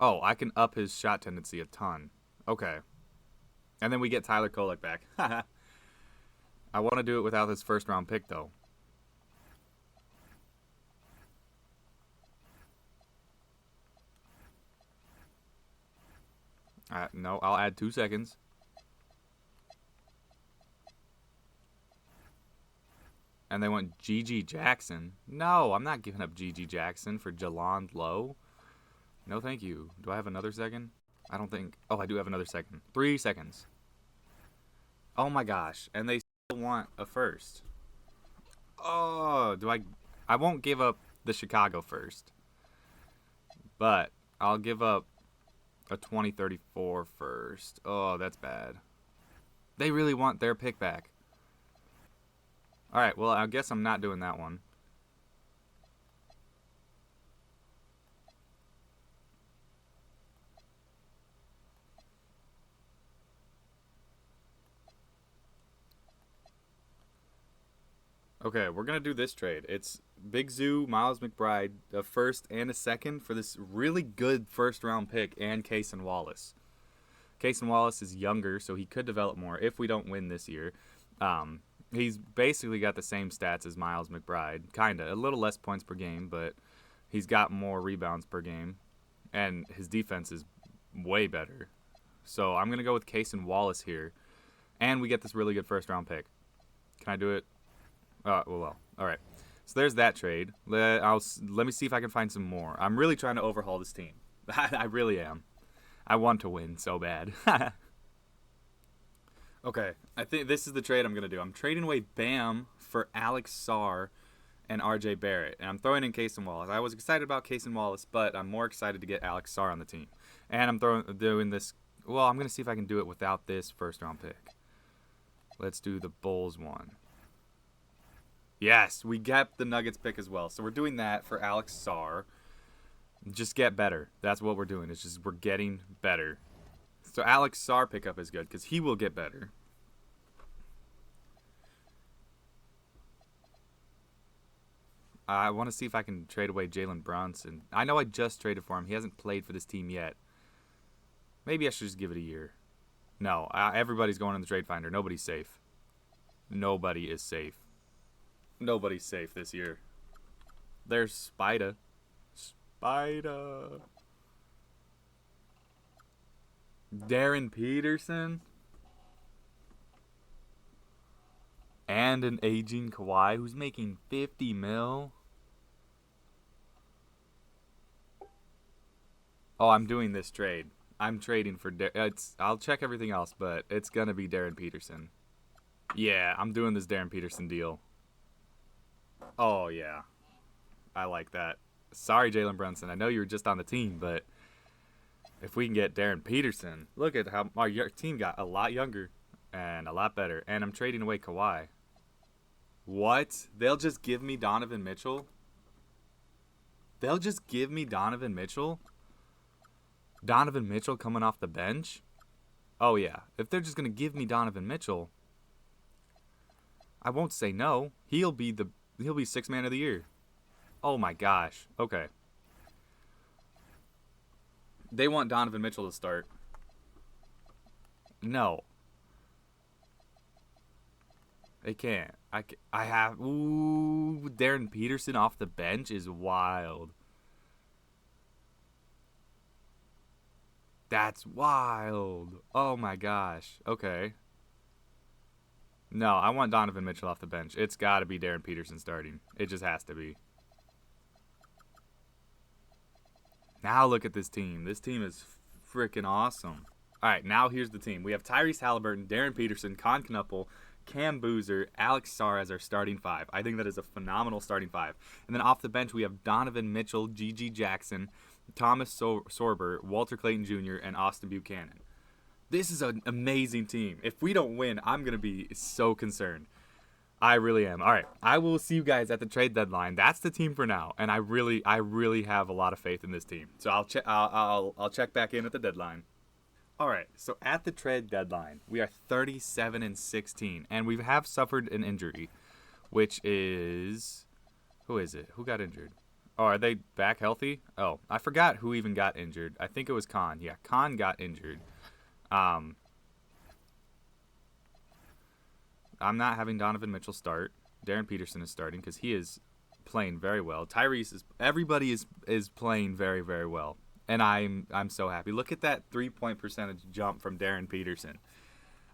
Oh, I can up his shot tendency a ton. Okay. And then we get Tyler Kolek back. I want to do it without his first round pick, though. No, I'll add 2 seconds. And they want G.G. Jackson. No, I'm not giving up G.G. Jackson for Jalond Lowe. No, thank you. Do I have another second? I don't think... Oh, I do have another second. 3 seconds. Oh, my gosh. And they still want a first. Oh, I won't give up the Chicago first. But I'll give up a 2034 first. Oh, that's bad. They really want their pick back. All right, well, I guess I'm not doing that one. Okay, we're going to do this trade. It's Big Zoo, Miles McBride, a first and a second for this really good first-round pick, and Cason Wallace. Cason Wallace is younger, so he could develop more if we don't win this year. He's basically got the same stats as Miles McBride, kind of. A little less points per game, but he's got more rebounds per game, and his defense is way better. So I'm going to go with Cason Wallace here, and we get this really good first-round pick. Can I do it? Well. All right. So there's that trade. Let me see if I can find some more. I'm really trying to overhaul this team. I really am. I want to win so bad. Okay, I think this is the trade I'm going to do. I'm trading away Bam for Alex Sarr and R.J. Barrett. And I'm throwing in Cason Wallace. I was excited about Cason Wallace, but I'm more excited to get Alex Sarr on the team. And I'm doing this. Well, I'm going to see if I can do it without this first-round pick. Let's do the Bulls one. Yes, we got the Nuggets pick as well. So we're doing that for Alex Sarr. Just get better. That's what we're doing. It's just we're getting better. So Alex Sarr pickup is good because he will get better. I want to see if I can trade away Jalen Brunson. I know I just traded for him. He hasn't played for this team yet. Maybe I should just give it a year. No, everybody's going in the trade finder. Nobody's safe. Nobody is safe. Nobody's safe this year. There's Spida. Spida. Darren Peterson. And an aging Kawhi who's making 50 mil. Oh, I'm doing this trade. I'm trading for I'll check everything else, but it's going to be Darren Peterson. Yeah, I'm doing this Darren Peterson deal. Oh, yeah. I like that. Sorry, Jalen Brunson. I know you were just on the team, but if we can get Darren Peterson, look at how our team got a lot younger and a lot better. And I'm trading away Kawhi. What? They'll just give me Donovan Mitchell? They'll just give me Donovan Mitchell? Donovan Mitchell coming off the bench? Oh, yeah. If they're just going to give me Donovan Mitchell, I won't say no. He'll be sixth man of the year. Oh, my gosh. Okay. They want Donovan Mitchell to start. No. They can't. I have... Ooh, Darren Peterson off the bench is wild. That's wild. Oh, my gosh. Okay. No, I want Donovan Mitchell off the bench. It's got to be Darren Peterson starting. It just has to be. Now look at this team. This team is freaking awesome. All right, now here's the team. We have Tyrese Halliburton, Darren Peterson, Con Knuppel, Cam Boozer, Alex Sarr as our starting five. I think that is a phenomenal starting five. And then off the bench, we have Donovan Mitchell, G.G. Jackson, Thomas Sorber, Walter Clayton Jr., and Austin Buchanan. This is an amazing team. If we don't win, I'm going to be so concerned. I really am. All right, I will see you guys at the trade deadline. That's the team for now, and I really have a lot of faith in this team. So I'll check back in at the deadline. All right, so at the trade deadline, we are 37-16, and we have suffered an injury, which is who is it? Who got injured? Oh, are they back healthy? Oh, I forgot who even got injured. I think it was Khan. Yeah, Khan got injured. I'm not having Donovan Mitchell start. Darren Peterson is starting because he is playing very well. Everybody is playing very, very well. And I'm so happy. Look at that 3-point percentage jump from Darren Peterson.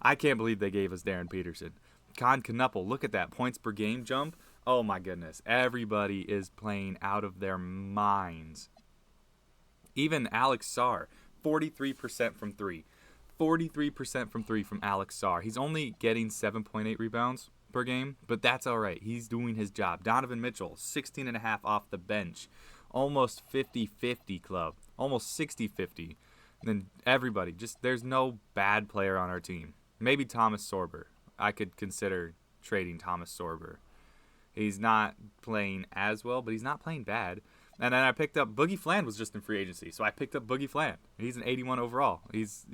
I can't believe they gave us Darren Peterson. Con Knuppel, look at that points per game jump. Oh my goodness. Everybody is playing out of their minds. Even Alex Sarr, 43% from three. 43% from three from Alex Sarr. He's only getting 7.8 rebounds per game, but that's all right. He's doing his job. Donovan Mitchell, 16.5 off the bench. Almost 50-50 club. Almost 60-50. And then everybody, there's no bad player on our team. Maybe Thomas Sorber. I could consider trading Thomas Sorber. He's not playing as well, but he's not playing bad. And then I picked up Boogie Fland was just in free agency, so I picked up Boogie Fland. He's an 81 overall. He's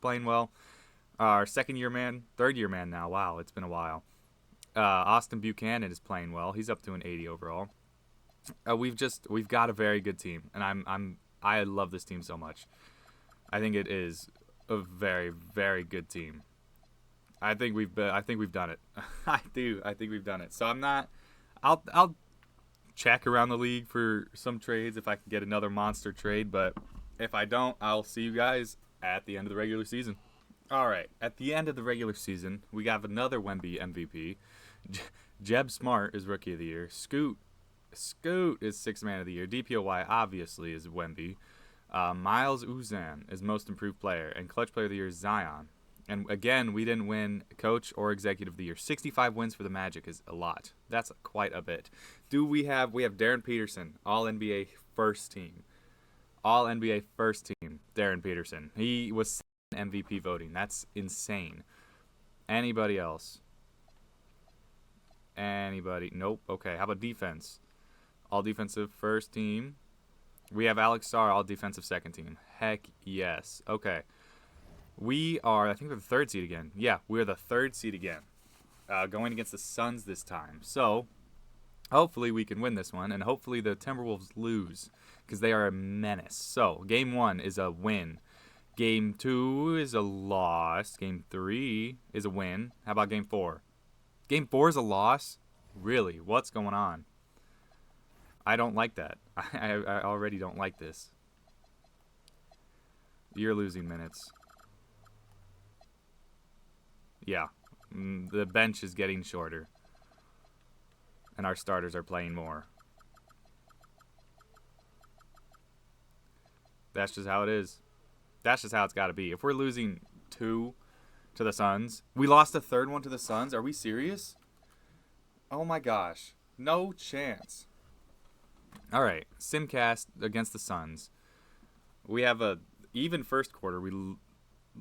playing well. Our third-year man now. Wow, it's been a while. Austin Buchanan is playing well. He's up to an 80 overall. We've got a very good team, and I love this team so much. I think it is a very, very good team. I think we've done it. I do. I think we've done it. So I'll check around the league for some trades if I can get another monster trade, but if I don't, I'll see you guys at the end of the regular season. All right, at the end of the regular season, we have another Wemby MVP. Jeb Smart is Rookie of the Year. Scoot is Sixth Man of the Year. DPOY obviously is Wemby. Miles Uzan is Most Improved Player, and Clutch Player of the Year is Zion. And again, we didn't win Coach or Executive of the Year. 65 wins for the Magic is a lot. That's quite a bit. We have Darren Peterson, All-NBA First Team. All-NBA First Team, Darren Peterson. He was MVP voting. That's insane. Anybody else? Anybody? Nope. Okay, how about defense? All Defensive First Team. We have Alex Sarr, All Defensive Second Team. Heck yes. Okay. I think we're the third seed again. Yeah, we're the third seed again. Going against the Suns this time. So, hopefully we can win this one, and hopefully the Timberwolves lose, because they are a menace. So, Game 1 is a win. Game 2 is a loss. Game 3 is a win. How about Game 4? Game 4 is a loss? Really? What's going on? I don't like that. I already don't like this. You're losing minutes. Yeah, the bench is getting shorter, and our starters are playing more. That's just how it is. That's just how it's got to be. If we're losing 2 to the Suns, we lost a third one to the Suns. Are we serious? Oh my gosh, no chance. All right, Simcast against the Suns. We have a even first quarter. We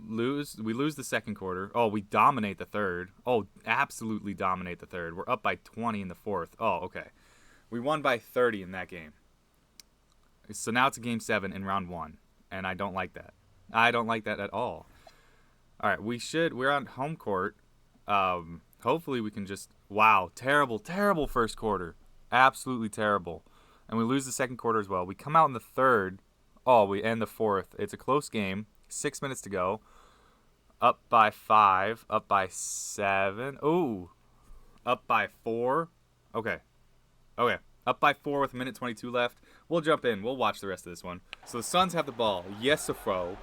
lose the second quarter. Oh, we dominate the third. Oh, absolutely dominate the third. We're up by 20 in the fourth. Oh, okay. We won by 30 in that game. So now it's a game 7 in round 1, and I don't like that. I don't like that at all. All right, we're on home court. Hopefully we can just, wow, terrible first quarter. Absolutely terrible. And we lose the second quarter as well. We come out in the third. Oh, we end the fourth. It's a close game. 6 minutes to go. Up by 5. Up by 7. Ooh. Up by 4. Okay. Up by 4 with a minute 22 left. We'll jump in. We'll watch the rest of this one. So the Suns have the ball. Yesafo.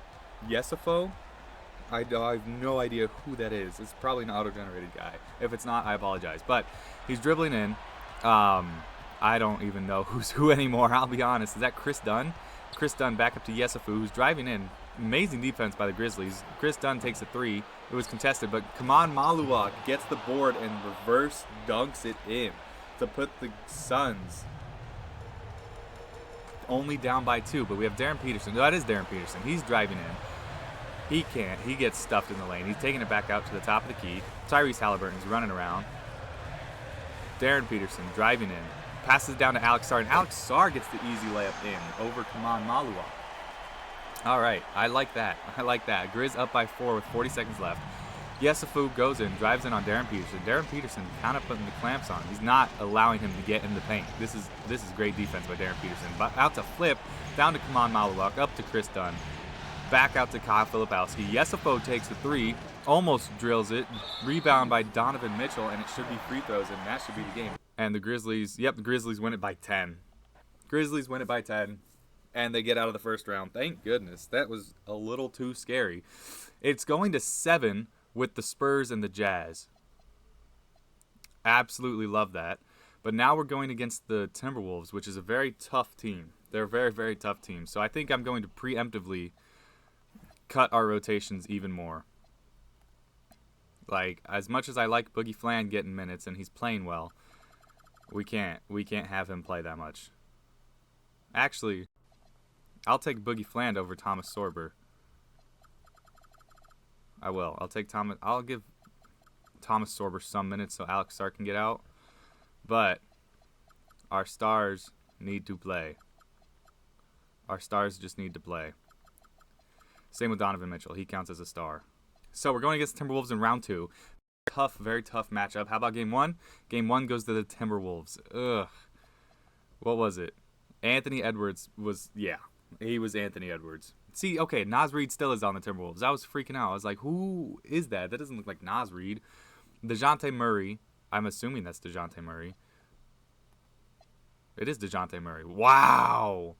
I have no idea who that is. It's probably an auto-generated guy. If it's not, I apologize. But he's dribbling in. I don't even know who's who anymore, I'll be honest. Is that Chris Dunn? Chris Dunn back up to Yesafu, who's driving in. Amazing defense by the Grizzlies. Chris Dunn takes a 3. It was contested, but Kaman Maluak gets the board and reverse dunks it in to put the Suns only down by 2. But we have Darren Peterson. No, that is Darren Peterson. He's driving in. He can't. He gets stuffed in the lane. He's taking it back out to the top of the key. Tyrese Halliburton's running around. Darren Peterson driving in. Passes down to Alex Sarr, and Alex Sarr gets the easy layup in over Kaman Maluak. All right, I like that. Grizz up by 4 with 40 seconds left. Yesafu goes in, drives in on Darren Peterson. Darren Peterson kind of putting the clamps on him. He's not allowing him to get in the paint. This is great defense by Darren Peterson. But out to flip, down to Kaman Maluak, up to Chris Dunn. Back out to Kyle Filipowski. Yesafu takes the 3, almost drills it. Rebound by Donovan Mitchell, and it should be free throws, and that should be the game. And the Grizzlies win it by 10. And they get out of the first round. Thank goodness. That was a little too scary. It's going to 7 with the Spurs and the Jazz. Absolutely love that. But now we're going against the Timberwolves, which is a very tough team. They're a very, very tough team. So I think I'm going to preemptively cut our rotations even more. Like, as much as I like Boogie Flan getting minutes and he's playing well, we can't have him play that much. Actually, I'll take Boogie Flan over Thomas Sorber. I will. I'll give Thomas Sorber some minutes so Alex Sarr can get out. But our stars need to play. Our stars just need to play. Same with Donovan Mitchell. He counts as a star. So we're going against the Timberwolves in round 2. Very tough matchup. How about game 1? Game 1 goes to the Timberwolves. Ugh. What was it? Anthony Edwards was, yeah. He was Anthony Edwards. See, okay, Naz Reid still is on the Timberwolves. I was freaking out. I was like, who is that? That doesn't look like Naz Reid. DeJounte Murray. I'm assuming that's DeJounte Murray. It is DeJounte Murray. Wow.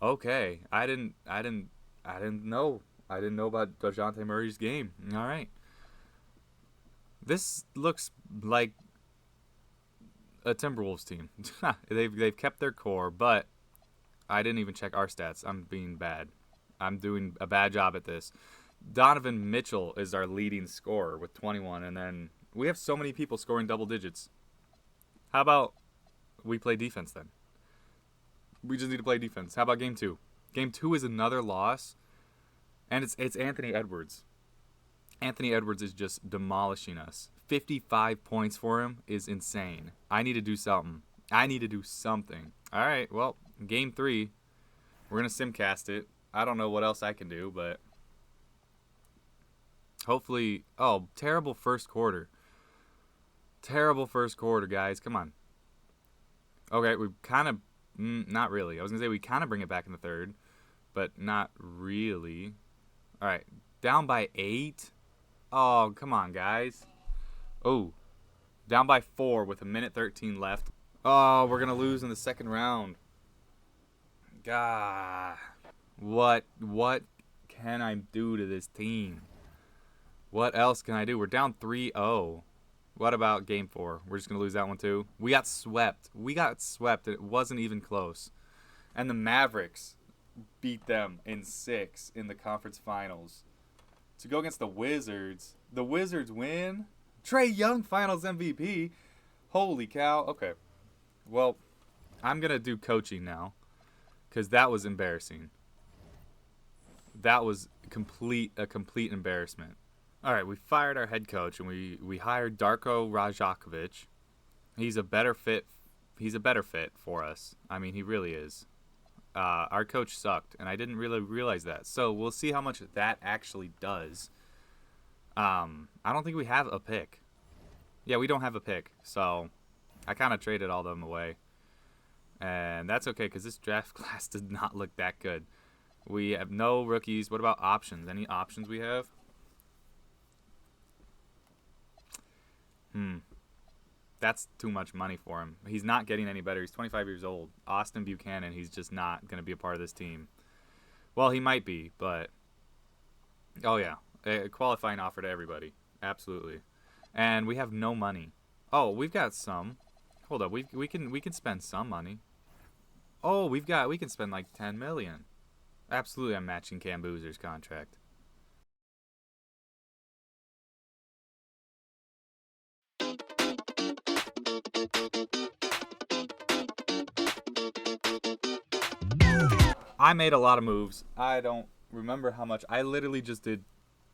Okay. I didn't know. I didn't know about DeJounte Murray's game. All right. This looks like a Timberwolves team. They've kept their core, but I didn't even check our stats. I'm being bad. I'm doing a bad job at this. Donovan Mitchell is our leading scorer with 21, and then we have so many people scoring double digits. How about we play defense then? We just need to play defense. How about game 2? Game 2 is another loss, and it's Anthony Edwards. Anthony Edwards is just demolishing us. 55 points for him is insane. I need to do something. All right, well, game 3, we're going to simcast it. I don't know what else I can do, but hopefully, terrible first quarter. Terrible first quarter, guys. Come on. Okay, we kind of, not really. I was going to say we kind of bring it back in the third, but not really. All right, down by 8. Oh, come on, guys. Oh, down by 4 with a minute 13 left. Oh, we're going to lose in the second round. God, what can I do to this team? What else can I do? We're down 3-0. What about game 4? We're just going to lose that one too? We got swept. It wasn't even close. And the Mavericks beat them in 6 in the conference finals. To go against the Wizards win. Trae Young finals MVP. Holy cow. Okay. Well, I'm going to do coaching now because that was embarrassing. That was a complete embarrassment. All right, we fired our head coach and we hired Darko Rajakovic. He's a better fit for us. I mean, he really is. Our coach sucked, and I didn't really realize that. So we'll see how much that actually does. I don't think we have a pick. Yeah, we don't have a pick, so I kind of traded all of them away. And that's okay, because this draft class did not look that good. We have no rookies. What about options? Any options we have? That's too much money for him. He's not getting any better. He's 25 years old. Austin Buchanan, he's just not going to be a part of this team. Well, he might be, but... Oh, yeah. A qualifying offer to everybody. Absolutely. And we have no money. Oh, we've got some. Hold up. We can spend some money. Oh, we can spend like 10 million. Absolutely, I'm matching Cam Boozer's contract. I made a lot of moves. I don't remember how much. I literally just did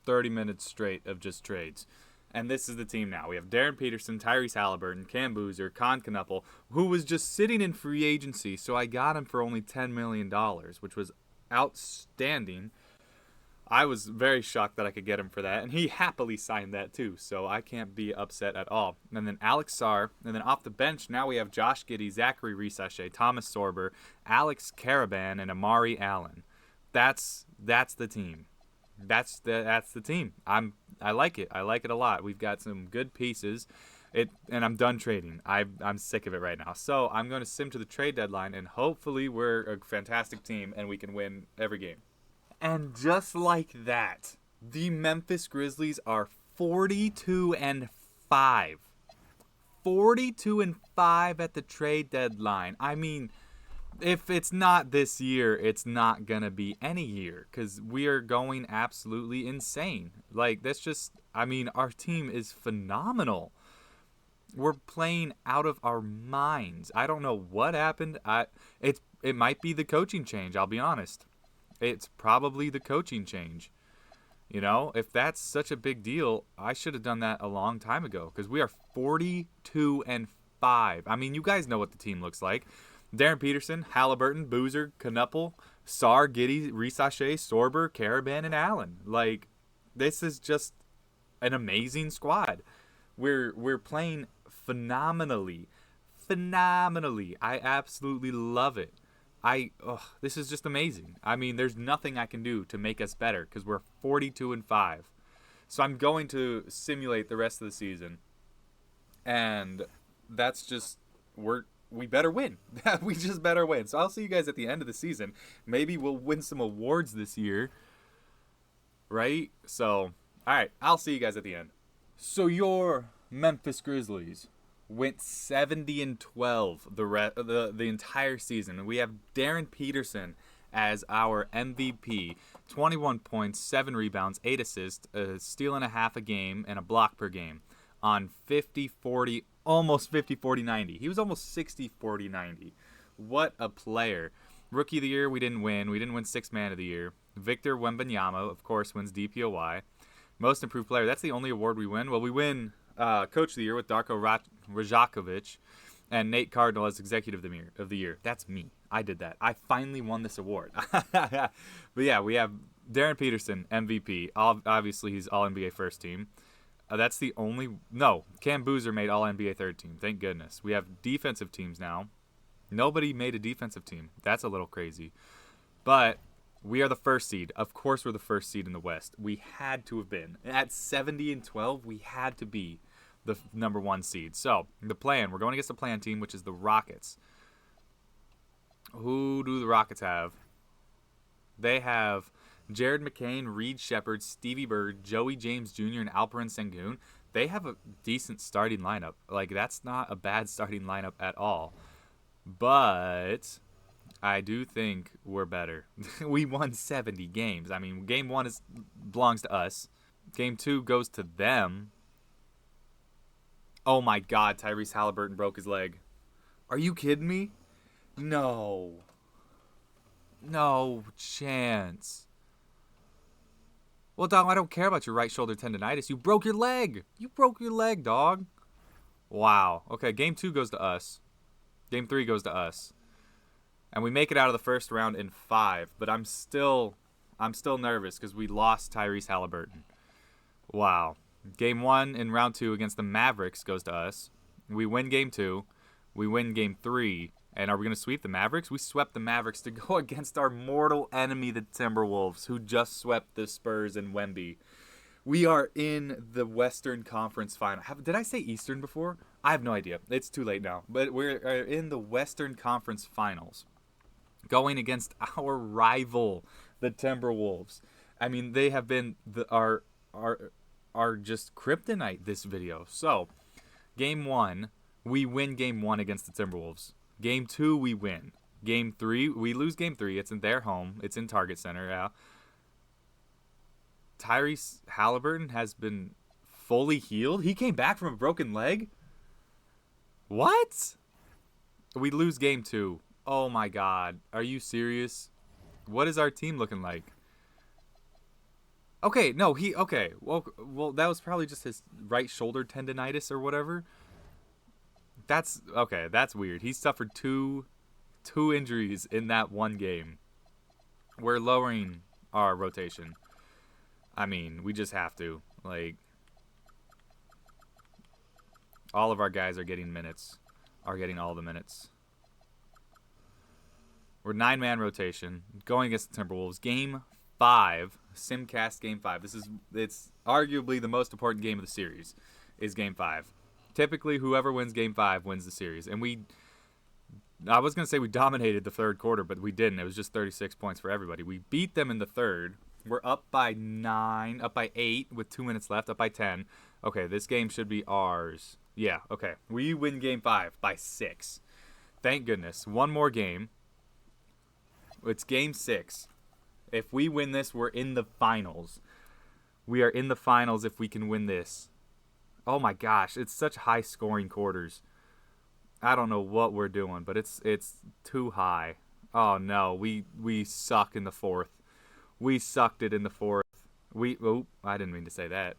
30 minutes straight of just trades. And this is the team now. We have Darren Peterson, Tyrese Halliburton, Cam Boozer, Con Knuppel, who was just sitting in free agency. So I got him for only $10 million, which was outstanding. I was very shocked that I could get him for that. And he happily signed that too. So I can't be upset at all. And then Alex Sarr. And then off the bench, now we have Josh Giddey, Zachary Risachet, Thomas Sorber, Alex Caravan, and Amari Allen. That's the team. That's the team. I like it. I like it a lot. We've got some good pieces. And I'm done trading. I'm sick of it right now. So I'm going to sim to the trade deadline, and hopefully we're a fantastic team and we can win every game. And just like that, the Memphis Grizzlies are 42-5. 42-5 at the trade deadline. I mean, if it's not this year, it's not going to be any year, because we are going absolutely insane. Like, that's just, I mean, our team is phenomenal. We're playing out of our minds. I don't know what happened. It might be the coaching change, I'll be honest. It's probably the coaching change. You know, if that's such a big deal, I should have done that a long time ago, because we are 42-5. I mean, you guys know what the team looks like. Darren Peterson, Halliburton, Boozer, Knuppel, Sarr, Giddey, Risachet, Sorber, Caravan, and Allen. Like, this is just an amazing squad. We're playing phenomenally. I absolutely love it. This is just amazing. I mean, there's nothing I can do to make us better, because we're 42-5. So I'm going to simulate the rest of the season, and that's just we better win. We just better win. So I'll see you guys at the end of the season. Maybe we'll win some awards this year, right? So, all right, I'll see you guys at the end. So your Memphis Grizzlies went 70-12 the entire season. We have Darren Peterson as our MVP. 21 points, 7 rebounds, 8 assists, a steal and a half a game, and a block per game on 50-40, almost 50-40-90. He was almost 60-40-90. What a player. Rookie of the Year, we didn't win. We didn't win Sixth Man of the Year. Victor Wembanyama, of course, wins DPOY. Most Improved Player, that's the only award we win. Well, we win Coach of the Year with Darko Rajakovic, and Nate Cardinal as Executive of the Year. That's me. I did that. I finally won this award. But yeah, we have Darren Peterson, MVP. Obviously, he's All-NBA first team. That's the only... No, Cam Boozer made All-NBA third team. Thank goodness. We have defensive teams now. Nobody made a defensive team. That's a little crazy. But we are the first seed. Of course we're the first seed in the West. We had to have been. At 70-12, we had to be the number 1 seed. So, the plan. We're going against the plan team, which is the Rockets. Who do the Rockets have? They have Jared McCain, Reed Shepard, Stevie Bird, Joey James Jr., and Alperen Sengun. They have a decent starting lineup. Like, that's not a bad starting lineup at all. But I do think we're better. We won 70 games. I mean, game 1 belongs to us. Game 2 goes to them. Oh my God, Tyrese Halliburton broke his leg. Are you kidding me? No. No chance. Well, dog, I don't care about your right shoulder tendonitis. You broke your leg. You broke your leg, dog. Wow. Okay, game 2 goes to us. Game 3 goes to us. And we make it out of the first round in 5, but I'm still nervous because we lost Tyrese Halliburton. Wow. Game 1 in round 2 against the Mavericks goes to us. We win game 2. We win game 3. And are we going to sweep the Mavericks? We swept the Mavericks to go against our mortal enemy, the Timberwolves, who just swept the Spurs and Wemby. We are in the Western Conference Final. Did I say Eastern before? I have no idea. It's too late now. But we're in the Western Conference Finals, going against our rival, the Timberwolves. I mean, they have been our just kryptonite this video. So, game 1, we win game 1 against the Timberwolves. Game 2, we win. Game 3, we lose game 3. It's in their home. It's in Target Center. Yeah. Tyrese Halliburton has been fully healed. He came back from a broken leg. What? We lose game 2. Oh my God. Are you serious? What is our team looking like? Okay, no, okay. Well, that was probably just his right shoulder tendonitis or whatever. That's okay. That's weird. He suffered two injuries in that one game. We're lowering our rotation. I mean, we just have to. Like, all of our guys are getting minutes. Are getting all the minutes. We're 9-man rotation going against the Timberwolves. Game 5, Simcast Game 5. It's arguably the most important game of the series. Is Game 5. Typically, whoever wins Game 5 wins the series. And I was gonna say we dominated the third quarter, but we didn't. It was just 36 points for everybody. We beat them in the third. We're up by 9, up by 8 with 2 minutes left, up by 10. Okay, this game should be ours. Yeah, okay. We win Game 5 by 6. Thank goodness. One more game. It's Game 6. If we win this, we're in the finals. We are in the finals if we can win this. Oh my gosh, it's such high scoring quarters. I don't know what we're doing, but it's too high. Oh no, we suck in the fourth. We sucked it in the fourth. I didn't mean to say that.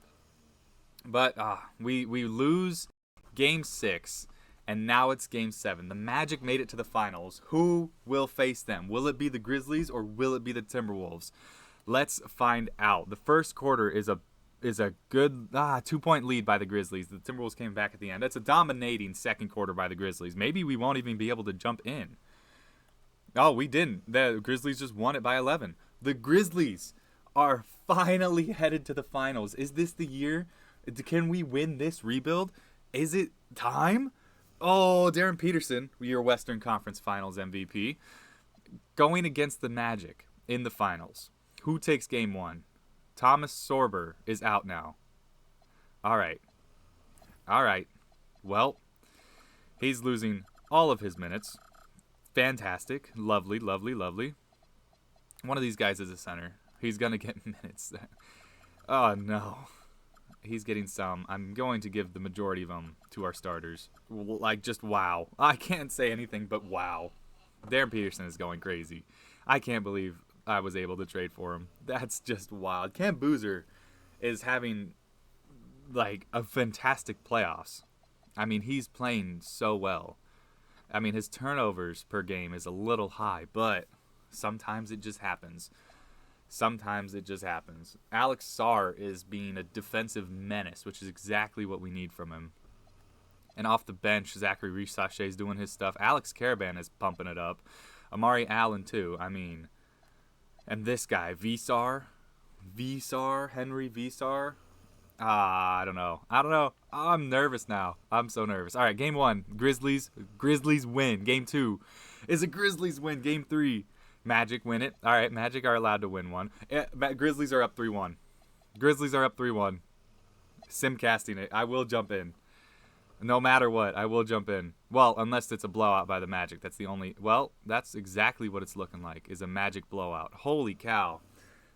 But we lose Game 6, and now it's Game 7. The Magic made it to the finals. Who will face them? Will it be the Grizzlies or will it be the Timberwolves? Let's find out. The first quarter is a good 2-point lead by the Grizzlies. The Timberwolves came back at the end. That's a dominating second quarter by the Grizzlies. Maybe we won't even be able to jump in. Oh, we didn't. The Grizzlies just won it by 11. The Grizzlies are finally headed to the finals. Is this the year? Can we win this rebuild? Is it time? Oh, Darren Peterson, your Western Conference Finals MVP, going against the Magic in the finals. Who takes game 1? Thomas Sorber is out now. All right. Well, he's losing all of his minutes. Fantastic. Lovely. One of these guys is a center. He's going to get minutes. Oh, no. He's getting some. I'm going to give the majority of them to our starters. Like, just wow. I can't say anything but wow. Darren Peterson is going crazy. I can't believe I was able to trade for him. That's just wild. Cam Boozer is having, like, a fantastic playoffs. I mean, he's playing so well. I mean, his turnovers per game is a little high, but sometimes it just happens. Alex Sarr is being a defensive menace, which is exactly what we need from him. And off the bench, Zachary Risache is doing his stuff. Alex Caravan is pumping it up. Amari Allen, too. I mean, and this guy, Henry Visar. I don't know. I'm nervous now. I'm so nervous. All right, game 1, Grizzlies win. Game 2 is a Grizzlies win. Game 3, Magic win it. All right, Magic are allowed to win one. Grizzlies are up 3-1. Simcasting it. I will jump in. No matter what, I will jump in. Well, unless it's a blowout by the Magic. That's the only... Well, that's exactly what it's looking like, is a Magic blowout. Holy cow.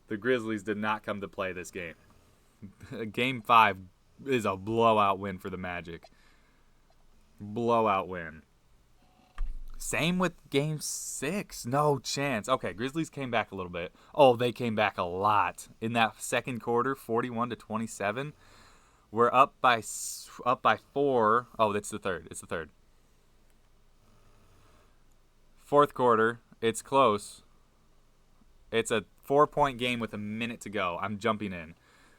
The Grizzlies did not come to play this game. Game 5 is a blowout win for the Magic. Blowout win. Same with Game 6. No chance. Okay, Grizzlies came back a little bit. Oh, they came back a lot. In that second quarter, 41-27. We're up by 4. Oh, it's the third. Fourth quarter. It's close. It's a 4-point game with a minute to go. I'm jumping in.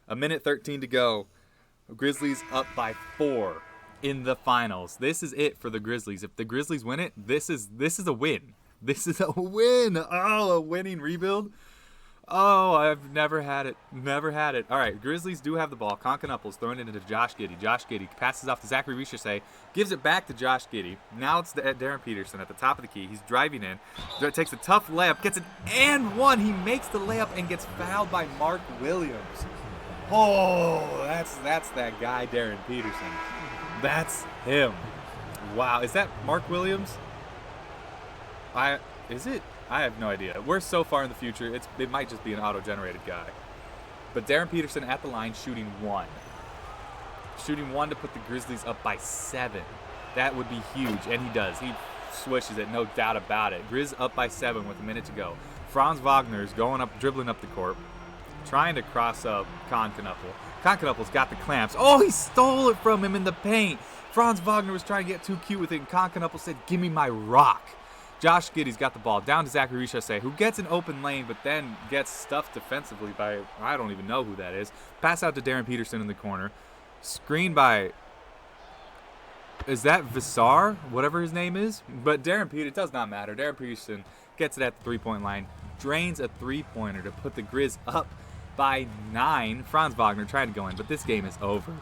A minute 13 to go. Grizzlies up by 4 in the finals. This is it for the Grizzlies. If the Grizzlies win it, this is a win. This is a win. Oh, a winning rebuild. Oh, I've never had it. Never had it. All right, Grizzlies do have the ball. Concanuples throwing it into Josh Giddey. Josh Giddey passes off to Zachary Richardson, gives it back to Josh Giddey. Now it's Darren Peterson at the top of the key. He's driving in. Takes a tough layup, gets it and one. He makes the layup and gets fouled by Mark Williams. Oh, that's that guy, Darren Peterson. That's him. Wow, is that Mark Williams? Is it? I have no idea. We're so far in the future, it might just be an auto-generated guy. But Darren Peterson at the line shooting 1. Shooting 1 to put the Grizzlies up by 7. That would be huge, and he does. He swishes it, no doubt about it. Grizz up by 7 with a minute to go. Franz Wagner's going up, dribbling up the court, trying to cross up Concanupple. Concanuple's got the clamps. Oh, he stole it from him in the paint. Franz Wagner was trying to get too cute with it, and Concanupple said, "Give me my rock." Josh Giddey's got the ball down to Zachary Richardson, who gets an open lane, but then gets stuffed defensively by, I don't even know who that is. Pass out to Darren Peterson in the corner. Screen by, is that Visar? Whatever his name is. But Darren Peterson, it does not matter. Darren Peterson gets it at the three-point line, drains a three-pointer to put the Grizz up by 9. Franz Wagner tried to go in, but this game is over.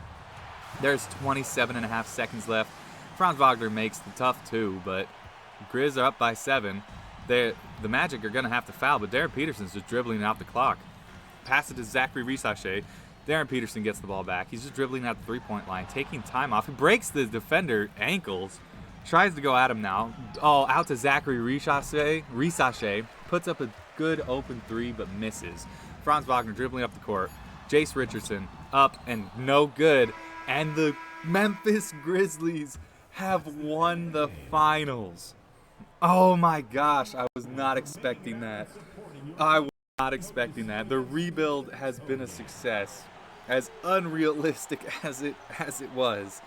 There's 27.5 seconds left. Franz Wagner makes the tough 2, but Grizz are up by 7. The Magic are going to have to foul, but Darren Peterson's just dribbling out the clock. Pass it to Zachary Richardson. Darren Peterson gets the ball back. He's just dribbling at the three-point line, taking time off. He breaks the defender ankles. Tries to go at him now. Oh, out to Zachary Richardson. Puts up a good open 3, but misses. Franz Wagner dribbling up the court. Jace Richardson up and no good. And the Memphis Grizzlies have won the finals. Oh my gosh, I was not expecting that. I was not expecting that. The rebuild has been a success, as unrealistic as it was.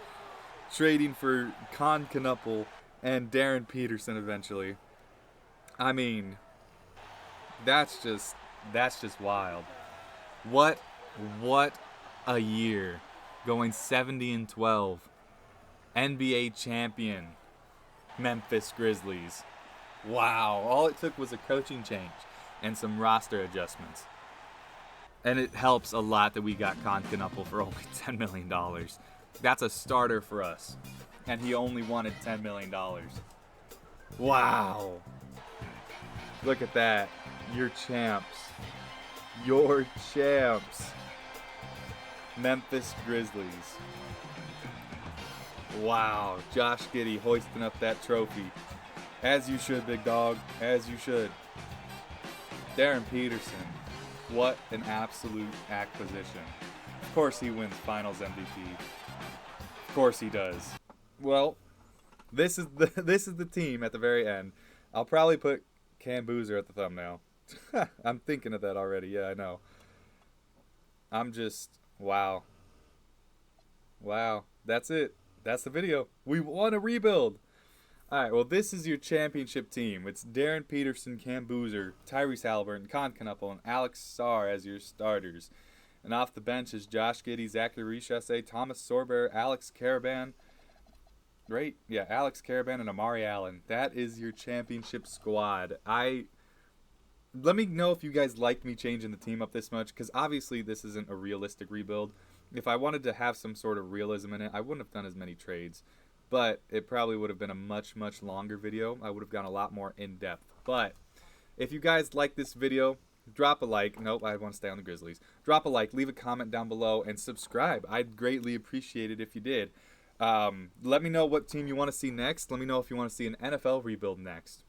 Trading for Concanupple and Darren Peterson eventually. I mean, that's just wild. What a year. Going 70-12. NBA champion. Memphis Grizzlies. Wow. All it took was a coaching change and some roster adjustments. And it helps a lot that we got Concanupple for only $10 million. That's a starter for us. And he only wanted $10 million. Wow. Look at that. You're champs. You're champs. Memphis Grizzlies. Wow. Josh Giddey hoisting up that trophy. As you should, big dog. As you should. Darren Peterson. What an absolute acquisition. Of course he wins Finals MVP. Of course he does. Well, this is the team at the very end. I'll probably put Cam Boozer at the thumbnail. I'm thinking of that already. Yeah, I know. I'm just, wow. Wow. That's it. That's the video. We won a rebuild. All right, well, this is your championship team. It's Darren Peterson, Cam Boozer, Tyrese Halliburton, Concanupple, and Alex Sarr as your starters. And off the bench is Josh Giddey, Zachary Richardson, Thomas Sorber, Alex Caravan. Right? Yeah, Alex Caravan and Amari Allen. That is your championship squad. Let me know if you guys like me changing the team up this much, because obviously this isn't a realistic rebuild. If I wanted to have some sort of realism in it, I wouldn't have done as many trades. But it probably would have been a much, much longer video. I would have gone a lot more in-depth. But if you guys like this video, drop a like. Nope, I want to stay on the Grizzlies. Drop a like, leave a comment down below, and subscribe. I'd greatly appreciate it if you did. Let me know what team you want to see next. Let me know if you want to see an NFL rebuild next.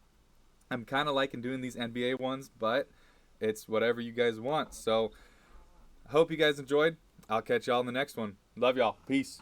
I'm kind of liking doing these NBA ones, but it's whatever you guys want. So, I hope you guys enjoyed. I'll catch y'all in the next one. Love y'all. Peace.